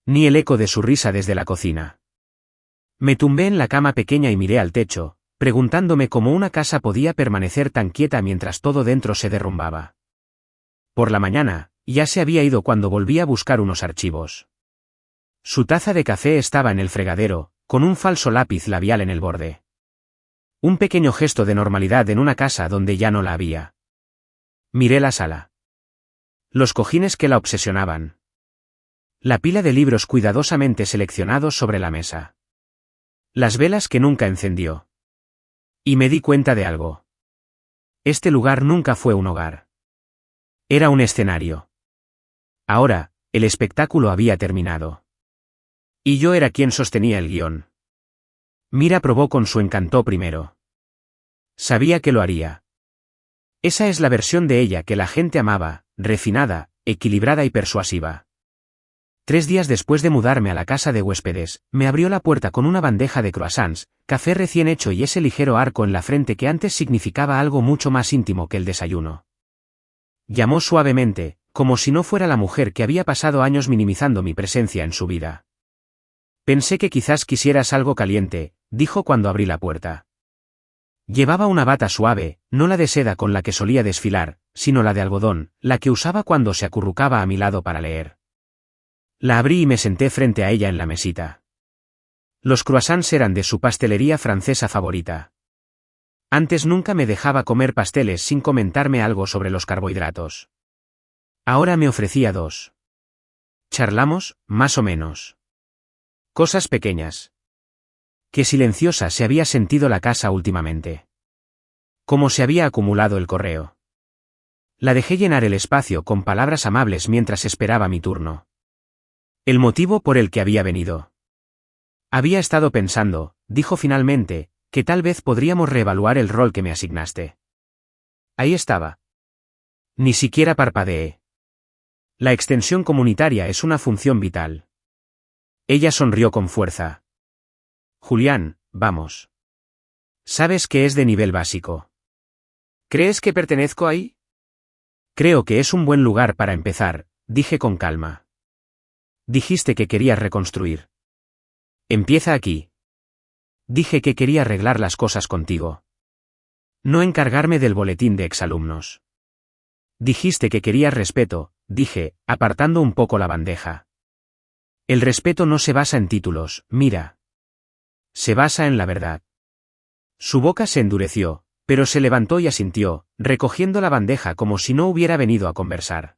Ni el eco de su risa desde la cocina. Me tumbé en la cama pequeña y miré al techo, preguntándome cómo una casa podía permanecer tan quieta mientras todo dentro se derrumbaba. Por la mañana, ya se había ido cuando volví a buscar unos archivos. Su taza de café estaba en el fregadero, con un falso lápiz labial en el borde. Un pequeño gesto de normalidad en una casa donde ya no la había. Miré la sala. Los cojines que la obsesionaban. La pila de libros cuidadosamente seleccionados sobre la mesa. Las velas que nunca encendió. Y me di cuenta de algo. Este lugar nunca fue un hogar. Era un escenario. Ahora, el espectáculo había terminado. Y yo era quien sostenía el guión. Mira probó con su encantó primero. Sabía que lo haría. Esa es la versión de ella que la gente amaba, refinada, equilibrada y persuasiva. 3 días después de mudarme a la casa de huéspedes, me abrió la puerta con una bandeja de croissants, café recién hecho y ese ligero arco en la frente que antes significaba algo mucho más íntimo que el desayuno. Llamó suavemente, como si no fuera la mujer que había pasado años minimizando mi presencia en su vida. Pensé que quizás quisieras algo caliente, dijo cuando abrí la puerta. Llevaba una bata suave, no la de seda con la que solía desfilar, sino la de algodón, la que usaba cuando se acurrucaba a mi lado para leer. La abrí y me senté frente a ella en la mesita. Los croissants eran de su pastelería francesa favorita. Antes nunca me dejaba comer pasteles sin comentarme algo sobre los carbohidratos. Ahora me ofrecía 2. Charlamos, más o menos. Cosas pequeñas. Qué silenciosa se había sentido la casa últimamente. Cómo se había acumulado el correo. La dejé llenar el espacio con palabras amables mientras esperaba mi turno. El motivo por el que había venido. Había estado pensando, dijo finalmente, que tal vez podríamos reevaluar el rol que me asignaste. Ahí estaba. Ni siquiera parpadeé. La extensión comunitaria es una función vital. Ella sonrió con fuerza. Julián, vamos. Sabes que es de nivel básico. ¿Crees que pertenezco ahí? Creo que es un buen lugar para empezar, dije con calma. Dijiste que querías reconstruir. Empieza aquí. Dije que quería arreglar las cosas contigo. No encargarme del boletín de exalumnos. Dijiste que querías respeto, dije, apartando un poco la bandeja. El respeto no se basa en títulos, mira. Se basa en la verdad. Su boca se endureció, pero se levantó y asintió, recogiendo la bandeja como si no hubiera venido a conversar.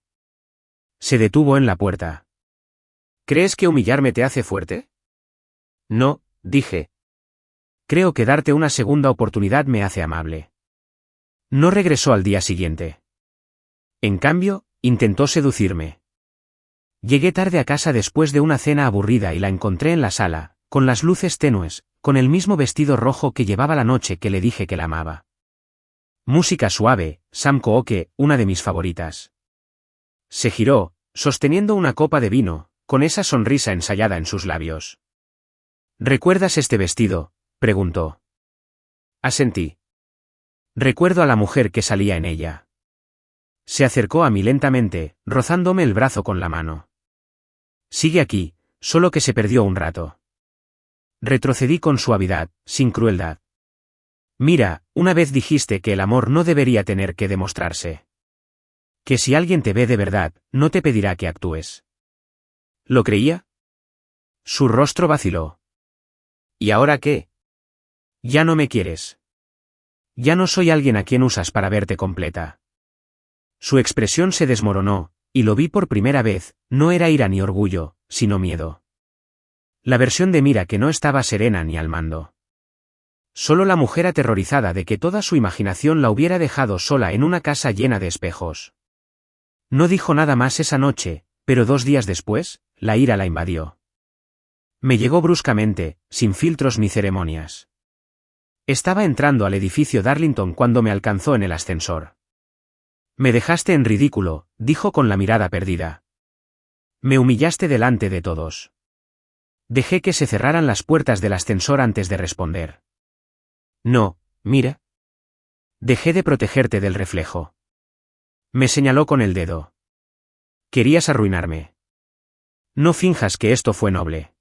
Se detuvo en la puerta. ¿Crees que humillarme te hace fuerte? No, dije. Creo que darte una segunda oportunidad me hace amable. No regresó al día siguiente. En cambio, intentó seducirme. Llegué tarde a casa después de una cena aburrida y la encontré en la sala, con las luces tenues, con el mismo vestido rojo que llevaba la noche que le dije que la amaba. Música suave, Sam Cooke, una de mis favoritas. Se giró, sosteniendo una copa de vino, con esa sonrisa ensayada en sus labios. ¿Recuerdas este vestido?, preguntó. Asentí. Recuerdo a la mujer que salía en ella. Se acercó a mí lentamente, rozándome el brazo con la mano. Sigue aquí, solo que se perdió un rato. Retrocedí con suavidad, sin crueldad. Mira, una vez dijiste que el amor no debería tener que demostrarse. Que si alguien te ve de verdad, no te pedirá que actúes. ¿Lo creía? Su rostro vaciló. ¿Y ahora qué? Ya no me quieres. Ya no soy alguien a quien usas para verte completa. Su expresión se desmoronó, y lo vi por primera vez, no era ira ni orgullo, sino miedo. La versión de Mira que no estaba serena ni al mando. Solo la mujer aterrorizada de que toda su imaginación la hubiera dejado sola en una casa llena de espejos. No dijo nada más esa noche, pero 2 días después, la ira la invadió. Me llegó bruscamente, sin filtros ni ceremonias. Estaba entrando al edificio Darlington cuando me alcanzó en el ascensor. Me dejaste en ridículo, dijo con la mirada perdida. Me humillaste delante de todos. Dejé que se cerraran las puertas del ascensor antes de responder. No, mira. Dejé de protegerte del reflejo. Me señaló con el dedo. Querías arruinarme. No finjas que esto fue noble.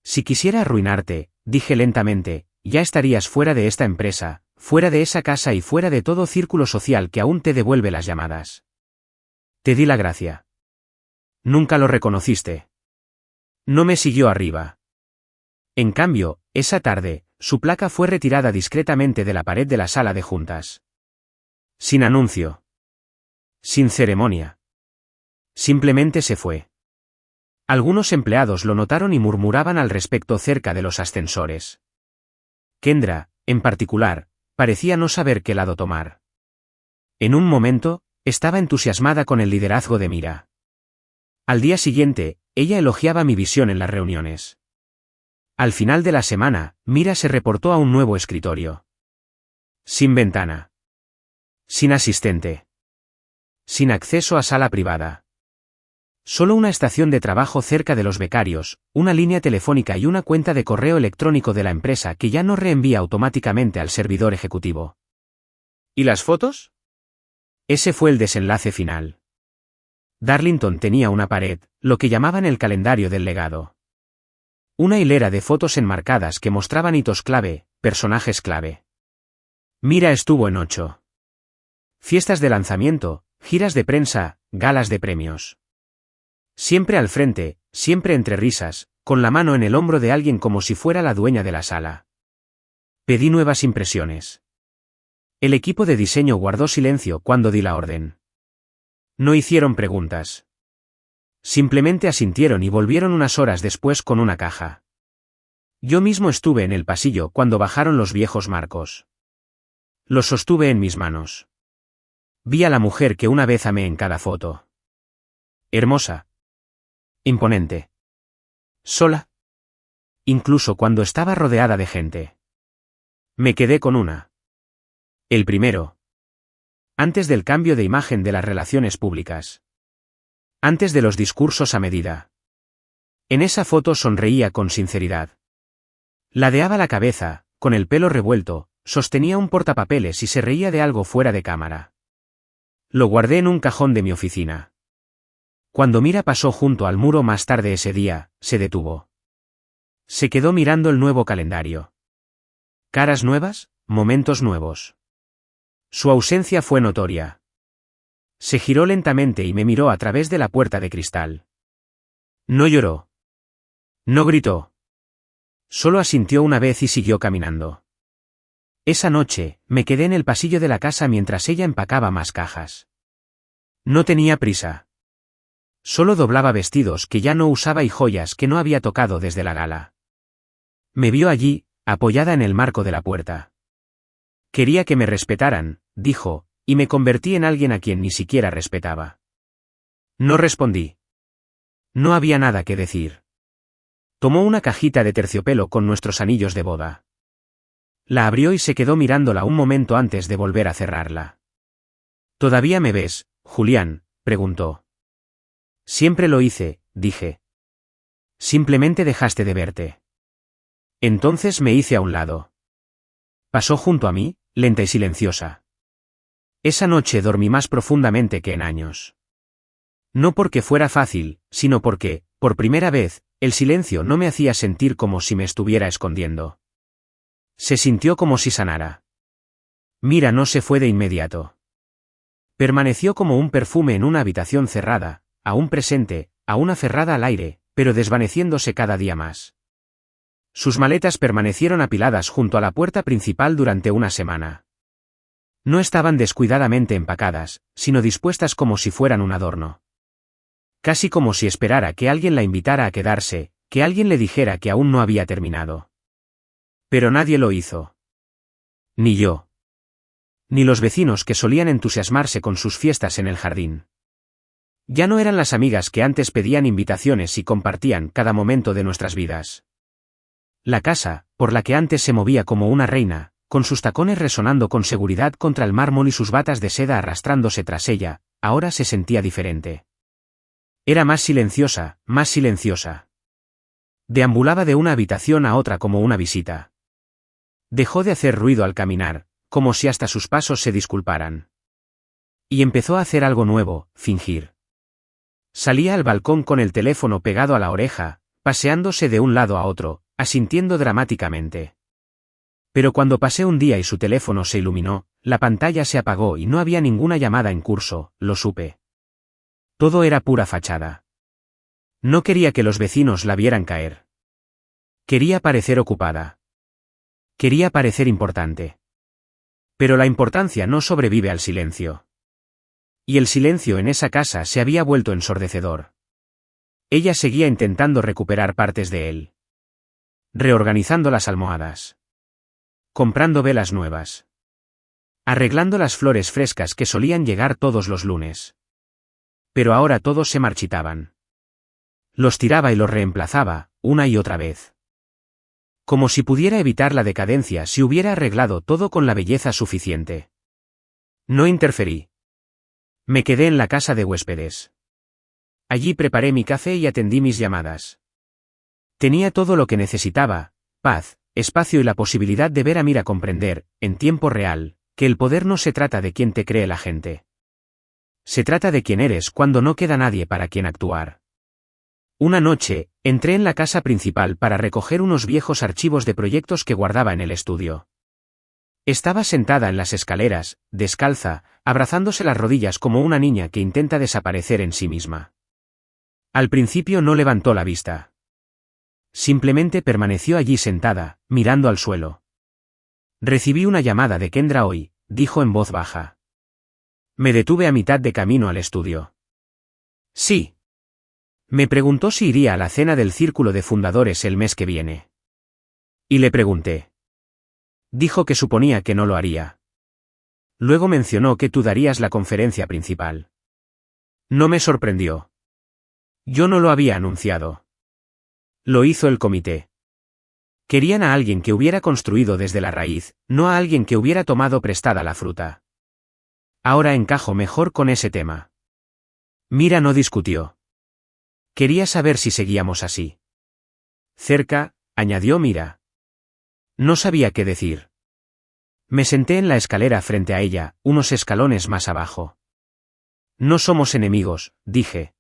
Si quisiera arruinarte, dije lentamente, ya estarías fuera de esta empresa, fuera de esa casa y fuera de todo círculo social que aún te devuelve las llamadas. Te di la gracia. Nunca lo reconociste. No me siguió arriba. En cambio, esa tarde, su placa fue retirada discretamente de la pared de la sala de juntas. Sin anuncio. Sin ceremonia. Simplemente se fue. Algunos empleados lo notaron y murmuraban al respecto cerca de los ascensores. Kendra, en particular, parecía no saber qué lado tomar. En un momento, estaba entusiasmada con el liderazgo de Mira. Al día siguiente, ella elogiaba mi visión en las reuniones. Al final de la semana, Mira se reportó a un nuevo escritorio. Sin ventana. Sin asistente. Sin acceso a sala privada. Solo una estación de trabajo cerca de los becarios, una línea telefónica y una cuenta de correo electrónico de la empresa que ya no reenvía automáticamente al servidor ejecutivo. ¿Y las fotos? Ese fue el desenlace final. Darlington tenía una pared, lo que llamaban el calendario del legado. Una hilera de fotos enmarcadas que mostraban hitos clave, personajes clave. Mira estuvo en 8. Fiestas de lanzamiento, giras de prensa, galas de premios. Siempre al frente, siempre entre risas, con la mano en el hombro de alguien como si fuera la dueña de la sala. Pedí nuevas impresiones. El equipo de diseño guardó silencio cuando di la orden. No hicieron preguntas. Simplemente asintieron y volvieron unas horas después con una caja. Yo mismo estuve en el pasillo cuando bajaron los viejos marcos. Los sostuve en mis manos. Vi a la mujer que una vez amé en cada foto. Hermosa. Imponente. Sola. Incluso cuando estaba rodeada de gente. Me quedé con una. El primero. Antes del cambio de imagen de las relaciones públicas. Antes de los discursos a medida. En esa foto sonreía con sinceridad. Ladeaba la cabeza, con el pelo revuelto, sostenía un portapapeles y se reía de algo fuera de cámara. Lo guardé en un cajón de mi oficina. Cuando Mira pasó junto al muro más tarde ese día, se detuvo. Se quedó mirando el nuevo calendario. Caras nuevas, momentos nuevos. Su ausencia fue notoria. Se giró lentamente y me miró a través de la puerta de cristal. No lloró. No gritó. Solo asintió una vez y siguió caminando. Esa noche, me quedé en el pasillo de la casa mientras ella empacaba más cajas. No tenía prisa. Solo doblaba vestidos que ya no usaba y joyas que no había tocado desde la gala. Me vio allí, apoyada en el marco de la puerta. Quería que me respetaran, dijo, y me convertí en alguien a quien ni siquiera respetaba. No respondí. No había nada que decir. Tomó una cajita de terciopelo con nuestros anillos de boda. La abrió y se quedó mirándola un momento antes de volver a cerrarla. ¿Todavía me ves, Julián?, preguntó. Siempre lo hice, dije. Simplemente dejaste de verte. Entonces me hice a un lado. Pasó junto a mí, lenta y silenciosa. Esa noche dormí más profundamente que en años. No porque fuera fácil, sino porque, por primera vez, el silencio no me hacía sentir como si me estuviera escondiendo. Se sintió como si sanara. Mira no se fue de inmediato. Permaneció como un perfume en una habitación cerrada, aún presente, aún aferrada al aire, pero desvaneciéndose cada día más. Sus maletas permanecieron apiladas junto a la puerta principal durante una semana. No estaban descuidadamente empacadas, sino dispuestas como si fueran un adorno. Casi como si esperara que alguien la invitara a quedarse, que alguien le dijera que aún no había terminado. Pero nadie lo hizo. Ni yo. Ni los vecinos que solían entusiasmarse con sus fiestas en el jardín. Ya no eran las amigas que antes pedían invitaciones y compartían cada momento de nuestras vidas. La casa, por la que antes se movía como una reina, con sus tacones resonando con seguridad contra el mármol y sus batas de seda arrastrándose tras ella, ahora se sentía diferente. Era más silenciosa, más silenciosa. Deambulaba de una habitación a otra como una visita. Dejó de hacer ruido al caminar, como si hasta sus pasos se disculparan. Y empezó a hacer algo nuevo, fingir. Salía al balcón con el teléfono pegado a la oreja, paseándose de un lado a otro, asintiendo dramáticamente. Pero cuando pasé un día y su teléfono se iluminó, la pantalla se apagó y no había ninguna llamada en curso, lo supe. Todo era pura fachada. No quería que los vecinos la vieran caer. Quería parecer ocupada. Quería parecer importante. Pero la importancia no sobrevive al silencio. Y el silencio en esa casa se había vuelto ensordecedor. Ella seguía intentando recuperar partes de él. Reorganizando las almohadas. Comprando velas nuevas. Arreglando las flores frescas que solían llegar todos los lunes. Pero ahora todos se marchitaban. Los tiraba y los reemplazaba, una y otra vez. Como si pudiera evitar la decadencia si hubiera arreglado todo con la belleza suficiente. No interferí. Me quedé en la casa de huéspedes. Allí preparé mi café y atendí mis llamadas. Tenía todo lo que necesitaba, paz, espacio y la posibilidad de ver a Mira comprender, en tiempo real, que el poder no se trata de quién te cree la gente. Se trata de quién eres cuando no queda nadie para quien actuar. Una noche, entré en la casa principal para recoger unos viejos archivos de proyectos que guardaba en el estudio. Estaba sentada en las escaleras, descalza, abrazándose las rodillas como una niña que intenta desaparecer en sí misma. Al principio no levantó la vista. Simplemente permaneció allí sentada, mirando al suelo. Recibí una llamada de Kendra hoy, dijo en voz baja. Me detuve a mitad de camino al estudio. Sí. Me preguntó si iría a la cena del Círculo de Fundadores el mes que viene. Y le pregunté. Dijo que suponía que no lo haría. Luego mencionó que tú darías la conferencia principal. No me sorprendió. Yo no lo había anunciado. Lo hizo el comité. Querían a alguien que hubiera construido desde la raíz, no a alguien que hubiera tomado prestada la fruta. Ahora encajo mejor con ese tema. Mira no discutió. Quería saber si seguíamos así. Cerca, añadió Mira. No sabía qué decir. Me senté en la escalera frente a ella, unos escalones más abajo. No somos enemigos, dije.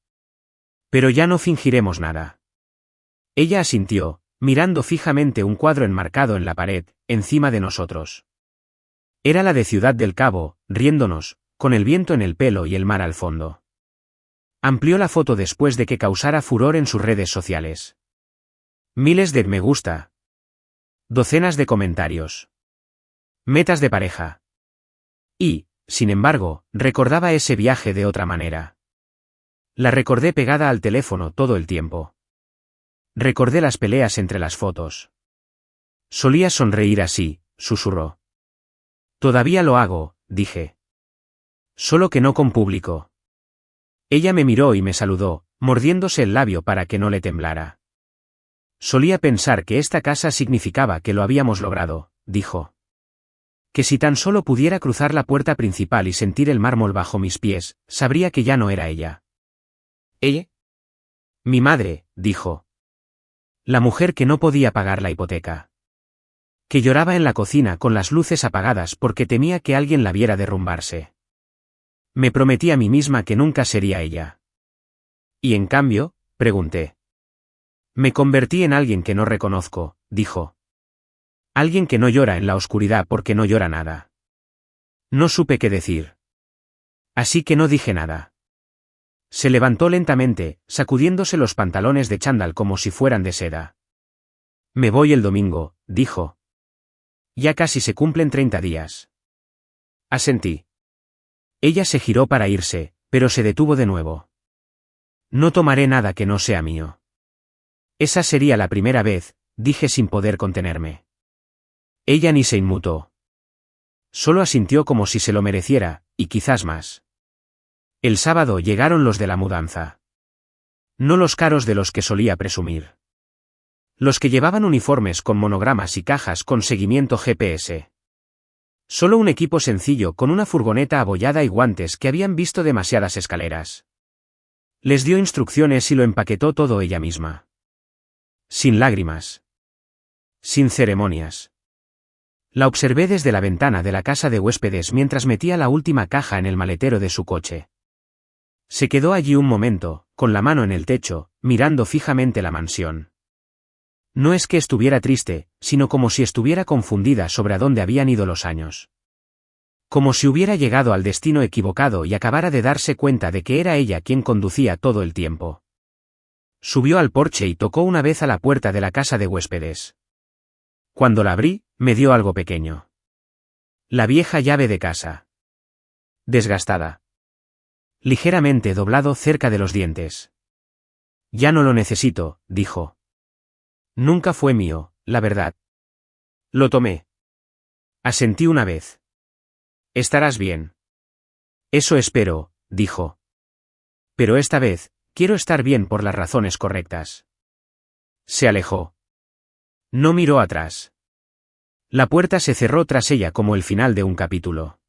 Pero ya no fingiremos nada. Ella asintió, mirando fijamente un cuadro enmarcado en la pared, encima de nosotros. Era la de Ciudad del Cabo, riéndonos, con el viento en el pelo y el mar al fondo. Amplió la foto después de que causara furor en sus redes sociales. Miles de me gusta. Docenas de comentarios. Metas de pareja. Y, sin embargo, recordaba ese viaje de otra manera. La recordé pegada al teléfono todo el tiempo. Recordé las peleas entre las fotos. Solía sonreír así, susurró. Todavía lo hago, dije. Solo que no con público. Ella me miró y me saludó, mordiéndose el labio para que no le temblara. Solía pensar que esta casa significaba que lo habíamos logrado, dijo. Que si tan solo pudiera cruzar la puerta principal y sentir el mármol bajo mis pies, sabría que ya no era ella. ¿Ella? Mi madre, dijo. La mujer que no podía pagar la hipoteca. Que lloraba en la cocina con las luces apagadas porque temía que alguien la viera derrumbarse. Me prometí a mí misma que nunca sería ella. ¿Y en cambio? Pregunté. Me convertí en alguien que no reconozco, dijo. Alguien que no llora en la oscuridad porque no llora nada. No supe qué decir. Así que no dije nada. Se levantó lentamente, sacudiéndose los pantalones de chándal como si fueran de seda. Me voy el domingo, dijo. Ya casi se cumplen 30 días. Asentí. Ella se giró para irse, pero se detuvo de nuevo. No tomaré nada que no sea mío. Esa sería la primera vez, dije sin poder contenerme. Ella ni se inmutó. Solo asintió como si se lo mereciera, y quizás más. El sábado llegaron los de la mudanza. No los caros de los que solía presumir. Los que llevaban uniformes con monogramas y cajas con seguimiento GPS. Solo un equipo sencillo con una furgoneta abollada y guantes que habían visto demasiadas escaleras. Les dio instrucciones y lo empaquetó todo ella misma. Sin lágrimas. Sin ceremonias. La observé desde la ventana de la casa de huéspedes mientras metía la última caja en el maletero de su coche. Se quedó allí un momento, con la mano en el techo, mirando fijamente la mansión. No es que estuviera triste, sino como si estuviera confundida sobre a dónde habían ido los años. Como si hubiera llegado al destino equivocado y acabara de darse cuenta de que era ella quien conducía todo el tiempo. Subió al porche y tocó una vez a la puerta de la casa de huéspedes. Cuando la abrí, me dio algo pequeño. La vieja llave de casa. Desgastada. Ligeramente doblado cerca de los dientes. Ya no lo necesito, dijo. Nunca fue mío, la verdad. Lo tomé. Asentí una vez. Estarás bien. Eso espero, dijo. Pero esta vez, quiero estar bien por las razones correctas. Se alejó. No miró atrás. La puerta se cerró tras ella como el final de un capítulo.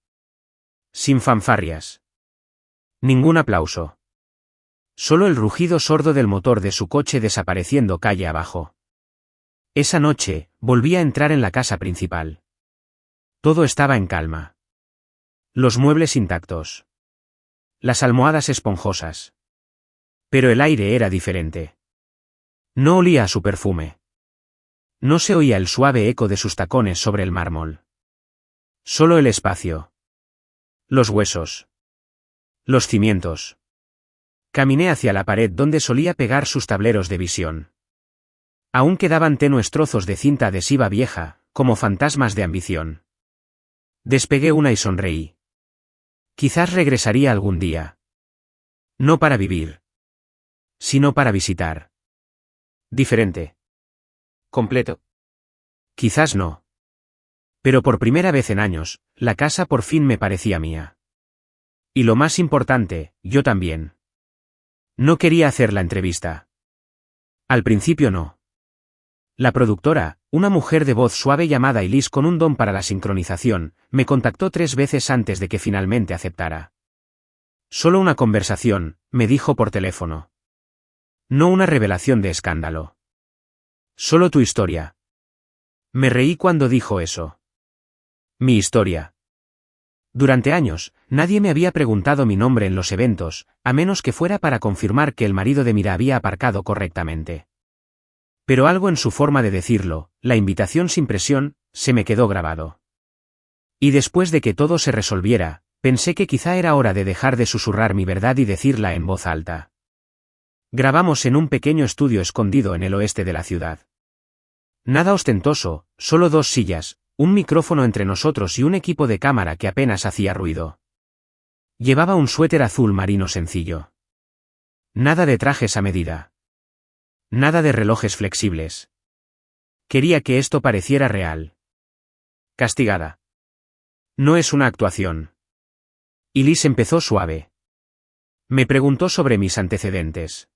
Sin fanfarrias. Ningún aplauso. Solo el rugido sordo del motor de su coche desapareciendo calle abajo. Esa noche, volví a entrar en la casa principal. Todo estaba en calma. Los muebles intactos. Las almohadas esponjosas. Pero el aire era diferente. No olía a su perfume. No se oía el suave eco de sus tacones sobre el mármol. Solo el espacio. Los huesos. Los cimientos. Caminé hacia la pared donde solía pegar sus tableros de visión. Aún quedaban tenues trozos de cinta adhesiva vieja, como fantasmas de ambición. Despegué una y sonreí. Quizás regresaría algún día. No para vivir, sino para visitar. Diferente. Completo. Quizás no. Pero por primera vez en años, la casa por fin me parecía mía. Y lo más importante, yo también. No quería hacer la entrevista. Al principio no. La productora, una mujer de voz suave llamada Elise con un don para la sincronización, me contactó 3 veces antes de que finalmente aceptara. Solo una conversación, me dijo por teléfono. No una revelación de escándalo. Solo tu historia. Me reí cuando dijo eso. Mi historia. Durante años, nadie me había preguntado mi nombre en los eventos, a menos que fuera para confirmar que el marido de Mira había aparcado correctamente. Pero algo en su forma de decirlo, la invitación sin presión, se me quedó grabado. Y después de que todo se resolviera, pensé que quizá era hora de dejar de susurrar mi verdad y decirla en voz alta. Grabamos en un pequeño estudio escondido en el oeste de la ciudad. Nada ostentoso, solo 2 sillas, un micrófono entre nosotros y un equipo de cámara que apenas hacía ruido. Llevaba un suéter azul marino sencillo. Nada de trajes a medida. Nada de relojes flexibles. Quería que esto pareciera real. Castigada. No es una actuación. Y Liz empezó suave. Me preguntó sobre mis antecedentes.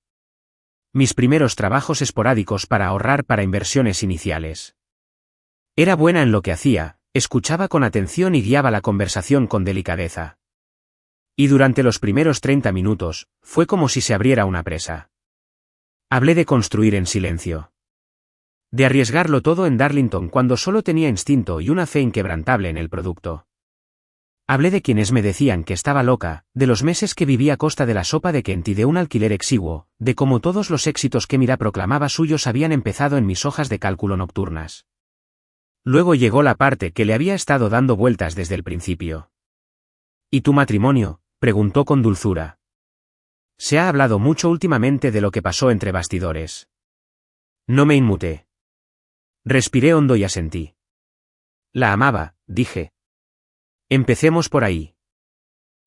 Mis primeros trabajos esporádicos para ahorrar para inversiones iniciales. Era buena en lo que hacía, escuchaba con atención y guiaba la conversación con delicadeza. Y durante los primeros 30 minutos, fue como si se abriera una presa. Hablé de construir en silencio. De arriesgarlo todo en Darlington cuando solo tenía instinto y una fe inquebrantable en el producto. Hablé de quienes me decían que estaba loca, de los meses que viví a costa de la sopa de Kent y de un alquiler exiguo, de cómo todos los éxitos que Mira proclamaba suyos habían empezado en mis hojas de cálculo nocturnas. Luego llegó la parte que le había estado dando vueltas desde el principio. ¿Y tu matrimonio?, preguntó con dulzura. Se ha hablado mucho últimamente de lo que pasó entre bastidores. No me inmuté. Respiré hondo y asentí. La amaba, dije. Empecemos por ahí.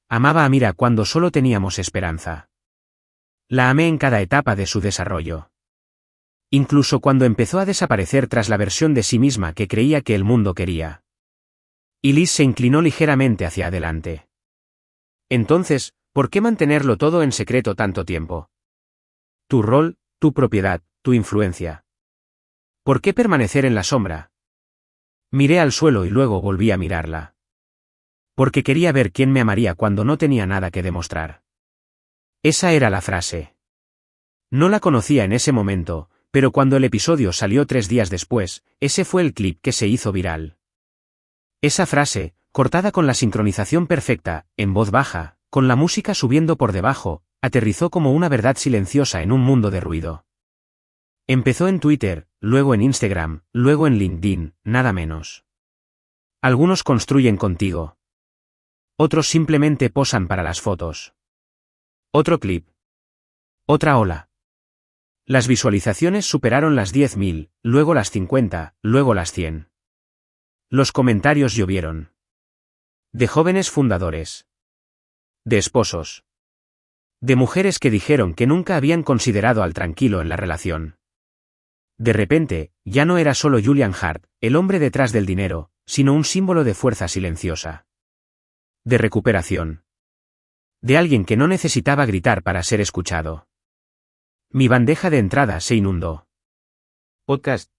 Amaba a Mira cuando solo teníamos esperanza. La amé en cada etapa de su desarrollo. Incluso cuando empezó a desaparecer tras la versión de sí misma que creía que el mundo quería. Y Liz se inclinó ligeramente hacia adelante. Entonces, ¿por qué mantenerlo todo en secreto tanto tiempo? Tu rol, tu propiedad, tu influencia. ¿Por qué permanecer en la sombra? Miré al suelo y luego volví a mirarla. Porque quería ver quién me amaría cuando no tenía nada que demostrar. Esa era la frase. No la conocía en ese momento, pero cuando el episodio salió 3 días después, ese fue el clip que se hizo viral. Esa frase, cortada con la sincronización perfecta, en voz baja, con la música subiendo por debajo, aterrizó como una verdad silenciosa en un mundo de ruido. Empezó en Twitter, luego en Instagram, luego en LinkedIn, nada menos. Algunos construyen contigo. Otros simplemente posan para las fotos. Otro clip. Otra ola. Las visualizaciones superaron las 10.000, luego las 50, luego las 100. Los comentarios llovieron. De jóvenes fundadores. De esposos. De mujeres que dijeron que nunca habían considerado al tranquilo en la relación. De repente, ya no era solo Julian Hart, el hombre detrás del dinero, sino un símbolo de fuerza silenciosa. De recuperación. De alguien que no necesitaba gritar para ser escuchado. Mi bandeja de entrada se inundó. Podcast.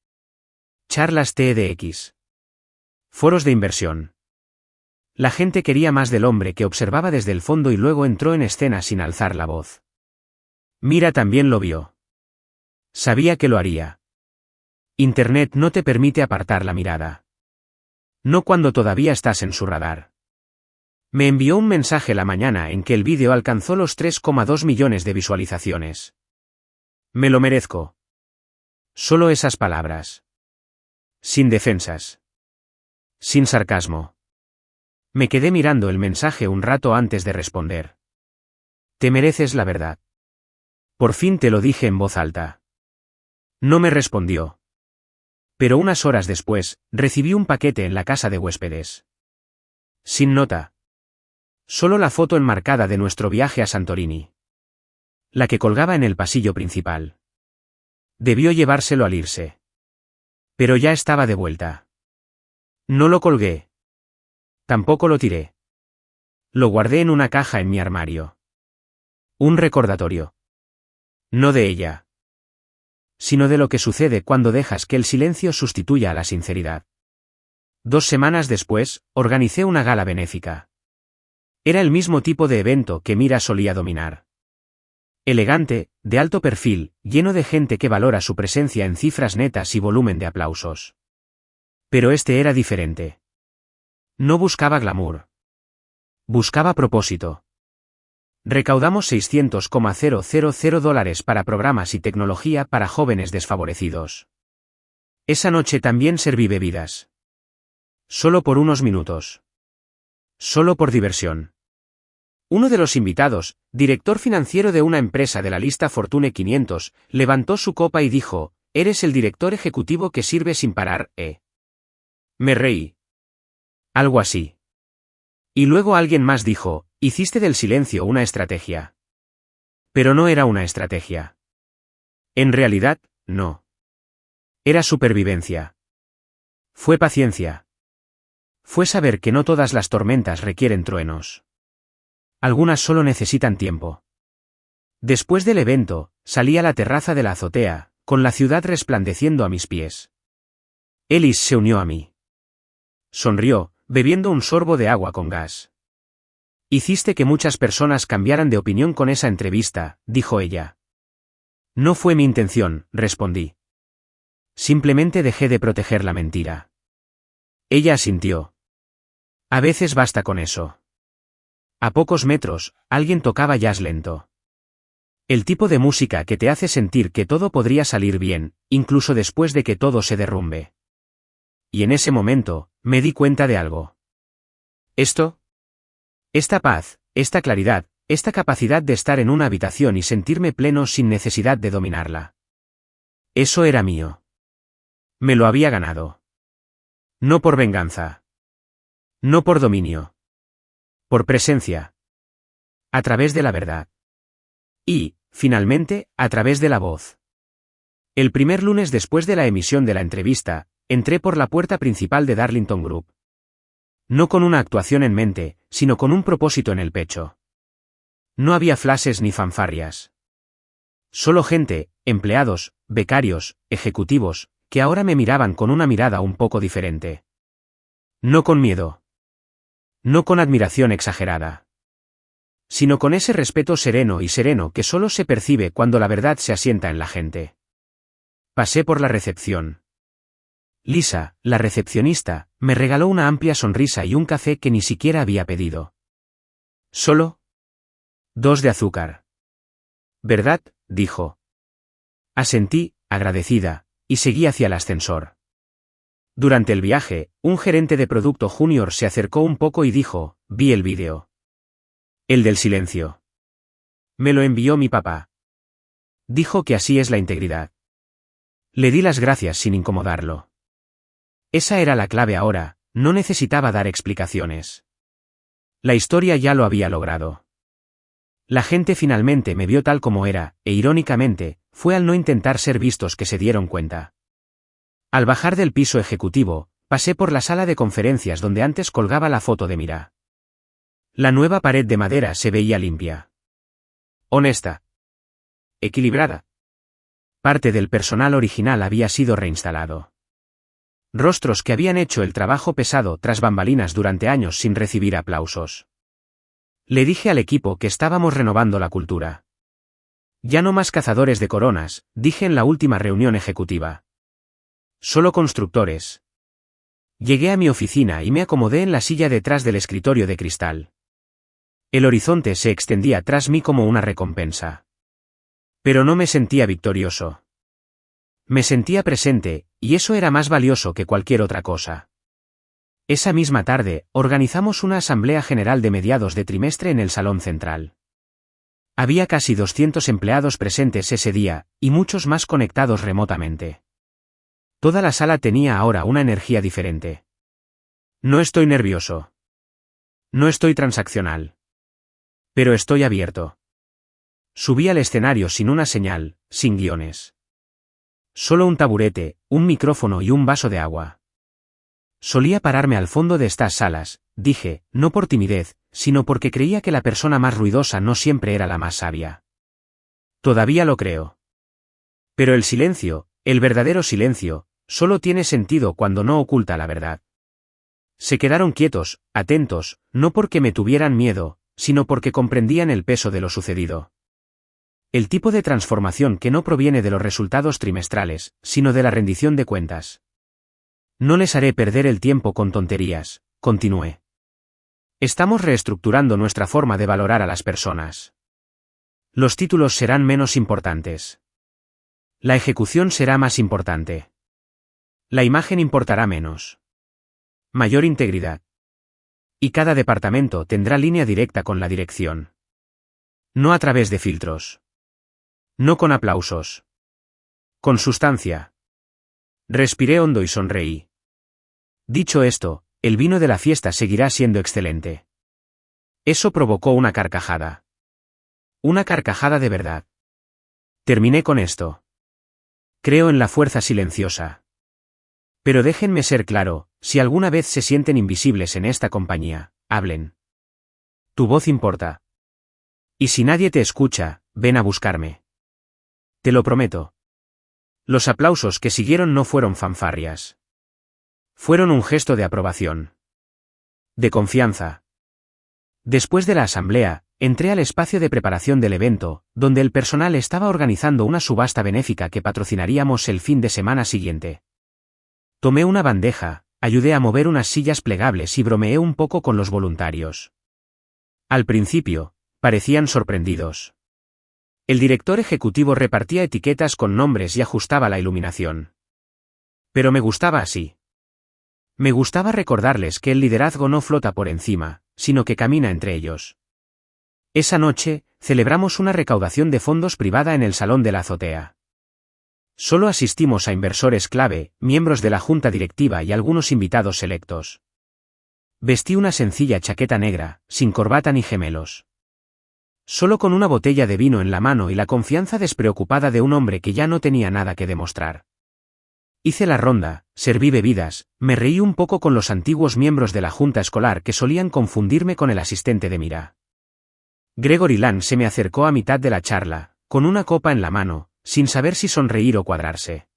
Charlas TEDx. Foros de inversión. La gente quería más del hombre que observaba desde el fondo y luego entró en escena sin alzar la voz. Mira también lo vio. Sabía que lo haría. Internet no te permite apartar la mirada. No cuando todavía estás en su radar. Me envió un mensaje la mañana en que el vídeo alcanzó los 3,2 millones de visualizaciones. Me lo merezco. Solo esas palabras. Sin defensas. Sin sarcasmo. Me quedé mirando el mensaje un rato antes de responder. Te mereces la verdad. Por fin te lo dije en voz alta. No me respondió. Pero unas horas después, recibí un paquete en la casa de huéspedes. Sin nota. Solo la foto enmarcada de nuestro viaje a Santorini. La que colgaba en el pasillo principal. Debió llevárselo al irse. Pero ya estaba de vuelta. No lo colgué. Tampoco lo tiré. Lo guardé en una caja en mi armario. Un recordatorio. No de ella. Sino de lo que sucede cuando dejas que el silencio sustituya a la sinceridad. 2 semanas después, organicé una gala benéfica. Era el mismo tipo de evento que Mira solía dominar. Elegante, de alto perfil, lleno de gente que valora su presencia en cifras netas y volumen de aplausos. Pero este era diferente. No buscaba glamour. Buscaba propósito. Recaudamos $600,000 para programas y tecnología para jóvenes desfavorecidos. Esa noche también serví bebidas. Solo por unos minutos. Solo por diversión. Uno de los invitados, director financiero de una empresa de la lista Fortune 500, levantó su copa y dijo: «Eres el director ejecutivo que sirve sin parar, ¿eh?» Me reí. Algo así. Y luego alguien más dijo: «Hiciste del silencio una estrategia». Pero no era una estrategia. En realidad, no. Era supervivencia. Fue paciencia. Fue saber que no todas las tormentas requieren truenos. Algunas solo necesitan tiempo. Después del evento, salí a la terraza de la azotea, con la ciudad resplandeciendo a mis pies. Ellis se unió a mí. Sonrió, bebiendo un sorbo de agua con gas. «Hiciste que muchas personas cambiaran de opinión con esa entrevista», dijo ella. «No fue mi intención», respondí. «Simplemente dejé de proteger la mentira». Ella asintió. «A veces basta con eso». A pocos metros, alguien tocaba jazz lento. El tipo de música que te hace sentir que todo podría salir bien, incluso después de que todo se derrumbe. Y en ese momento, me di cuenta de algo. Esta paz, esta claridad, esta capacidad de estar en una habitación y sentirme pleno sin necesidad de dominarla. Eso era mío. Me lo había ganado. No por venganza. No por dominio. Por presencia. A través de la verdad. Y, finalmente, a través de la voz. El primer lunes después de la emisión de la entrevista, entré por la puerta principal de Darlington Group. No con una actuación en mente, sino con un propósito en el pecho. No había flashes ni fanfarrias. Solo gente, empleados, becarios, ejecutivos, que ahora me miraban con una mirada un poco diferente. No con miedo. No con admiración exagerada. Sino con ese respeto sereno que solo se percibe cuando la verdad se asienta en la gente. Pasé por la recepción. Lisa, la recepcionista, me regaló una amplia sonrisa y un café que ni siquiera había pedido. ¿Solo? 2 de azúcar. ¿Verdad?, dijo. Asentí, agradecida, y seguí hacia el ascensor. Durante el viaje, un gerente de producto junior se acercó un poco y dijo: «Vi el vídeo. El del silencio. Me lo envió mi papá. Dijo que así es la integridad». Le di las gracias sin incomodarlo. Esa era la clave ahora, no necesitaba dar explicaciones. La historia ya lo había logrado. La gente finalmente me vio tal como era, e irónicamente, fue al no intentar ser vistos que se dieron cuenta. Al bajar del piso ejecutivo, pasé por la sala de conferencias donde antes colgaba la foto de Mira. La nueva pared de madera se veía limpia. Honesta. Equilibrada. Parte del personal original había sido reinstalado. Rostros que habían hecho el trabajo pesado tras bambalinas durante años sin recibir aplausos. Le dije al equipo que estábamos renovando la cultura. Ya no más cazadores de coronas, dije en la última reunión ejecutiva. Solo constructores. Llegué a mi oficina y me acomodé en la silla detrás del escritorio de cristal. El horizonte se extendía tras mí como una recompensa. Pero no me sentía victorioso. Me sentía presente, y eso era más valioso que cualquier otra cosa. Esa misma tarde, organizamos una asamblea general de mediados de trimestre en el salón central. Había casi 200 empleados presentes ese día, y muchos más conectados remotamente. Toda la sala tenía ahora una energía diferente. No estoy nervioso. No estoy transaccional. Pero estoy abierto. Subí al escenario sin una señal, sin guiones. Solo un taburete, un micrófono y un vaso de agua. Solía pararme al fondo de estas salas, dije, no por timidez, sino porque creía que la persona más ruidosa no siempre era la más sabia. Todavía lo creo. Pero el silencio, el verdadero silencio, solo tiene sentido cuando no oculta la verdad. Se quedaron quietos, atentos, no porque me tuvieran miedo, sino porque comprendían el peso de lo sucedido. El tipo de transformación que no proviene de los resultados trimestrales, sino de la rendición de cuentas. No les haré perder el tiempo con tonterías, continué. Estamos reestructurando nuestra forma de valorar a las personas. Los títulos serán menos importantes. La ejecución será más importante. La imagen importará menos. Mayor integridad. Y cada departamento tendrá línea directa con la dirección. No a través de filtros. No con aplausos. Con sustancia. Respiré hondo y sonreí. Dicho esto, el vino de la fiesta seguirá siendo excelente. Eso provocó una carcajada. Una carcajada de verdad. Terminé con esto. Creo en la fuerza silenciosa. Pero déjenme ser claro, si alguna vez se sienten invisibles en esta compañía, hablen. Tu voz importa. Y si nadie te escucha, ven a buscarme. Te lo prometo. Los aplausos que siguieron no fueron fanfarrias. Fueron un gesto de aprobación. De confianza. Después de la asamblea, entré al espacio de preparación del evento, donde el personal estaba organizando una subasta benéfica que patrocinaríamos el fin de semana siguiente. Tomé una bandeja, ayudé a mover unas sillas plegables y bromeé un poco con los voluntarios. Al principio, parecían sorprendidos. El director ejecutivo repartía etiquetas con nombres y ajustaba la iluminación. Pero me gustaba así. Me gustaba recordarles que el liderazgo no flota por encima, sino que camina entre ellos. Esa noche, celebramos una recaudación de fondos privada en el salón de la azotea. Solo asistimos a inversores clave, miembros de la junta directiva y algunos invitados selectos. Vestí una sencilla chaqueta negra, sin corbata ni gemelos. Solo con una botella de vino en la mano y la confianza despreocupada de un hombre que ya no tenía nada que demostrar. Hice la ronda, serví bebidas, me reí un poco con los antiguos miembros de la junta escolar que solían confundirme con el asistente de mira. Gregory Land se me acercó a mitad de la charla, con una copa en la mano, sin saber si sonreír o cuadrarse.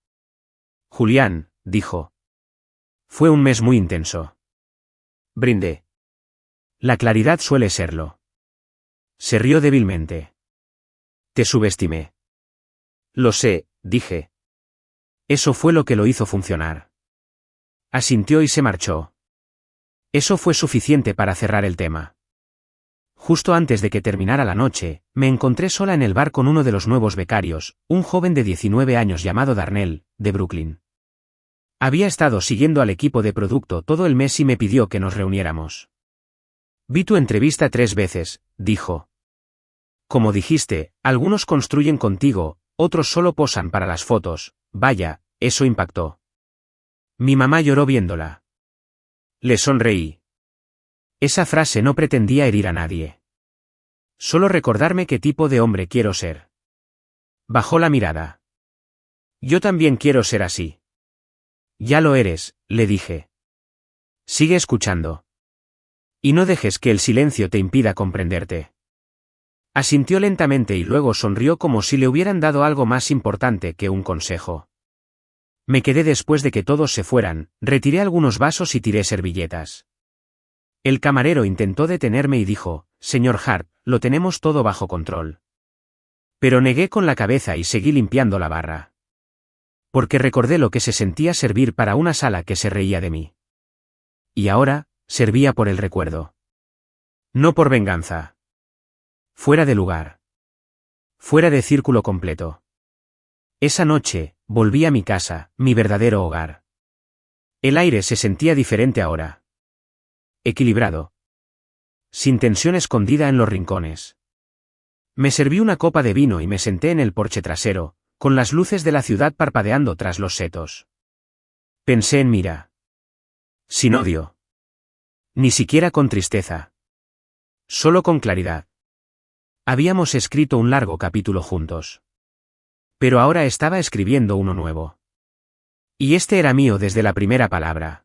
Julián, dijo. Fue un mes muy intenso. Brindé. La claridad suele serlo. Se rió débilmente. Te subestimé. Lo sé, dije. Eso fue lo que lo hizo funcionar. Asintió y se marchó. Eso fue suficiente para cerrar el tema. Justo antes de que terminara la noche, me encontré sola en el bar con uno de los nuevos becarios, un joven de 19 años llamado Darnell, de Brooklyn. Había estado siguiendo al equipo de producto todo el mes y me pidió que nos reuniéramos. Vi tu entrevista 3 veces, dijo. Como dijiste, algunos construyen contigo, otros solo posan para las fotos, vaya, eso impactó. Mi mamá lloró viéndola. Le sonreí. Esa frase no pretendía herir a nadie. Solo recordarme qué tipo de hombre quiero ser. Bajó la mirada. Yo también quiero ser así. Ya lo eres, le dije. Sigue escuchando. Y no dejes que el silencio te impida comprenderte. Asintió lentamente y luego sonrió como si le hubieran dado algo más importante que un consejo. Me quedé después de que todos se fueran, retiré algunos vasos y tiré servilletas. El camarero intentó detenerme y dijo, señor Hart, lo tenemos todo bajo control. Pero negué con la cabeza y seguí limpiando la barra. Porque recordé lo que se sentía servir para una sala que se reía de mí. Y ahora, servía por el recuerdo. No por venganza. Fuera de lugar. Fuera de círculo completo. Esa noche, volví a mi casa, mi verdadero hogar. El aire se sentía diferente ahora. Equilibrado. Sin tensión escondida en los rincones. Me serví una copa de vino y me senté en el porche trasero, con las luces de la ciudad parpadeando tras los setos. Pensé en Mira. Sin odio. Ni siquiera con tristeza. Solo con claridad. Habíamos escrito un largo capítulo juntos. Pero ahora estaba escribiendo uno nuevo. Y este era mío desde la primera palabra.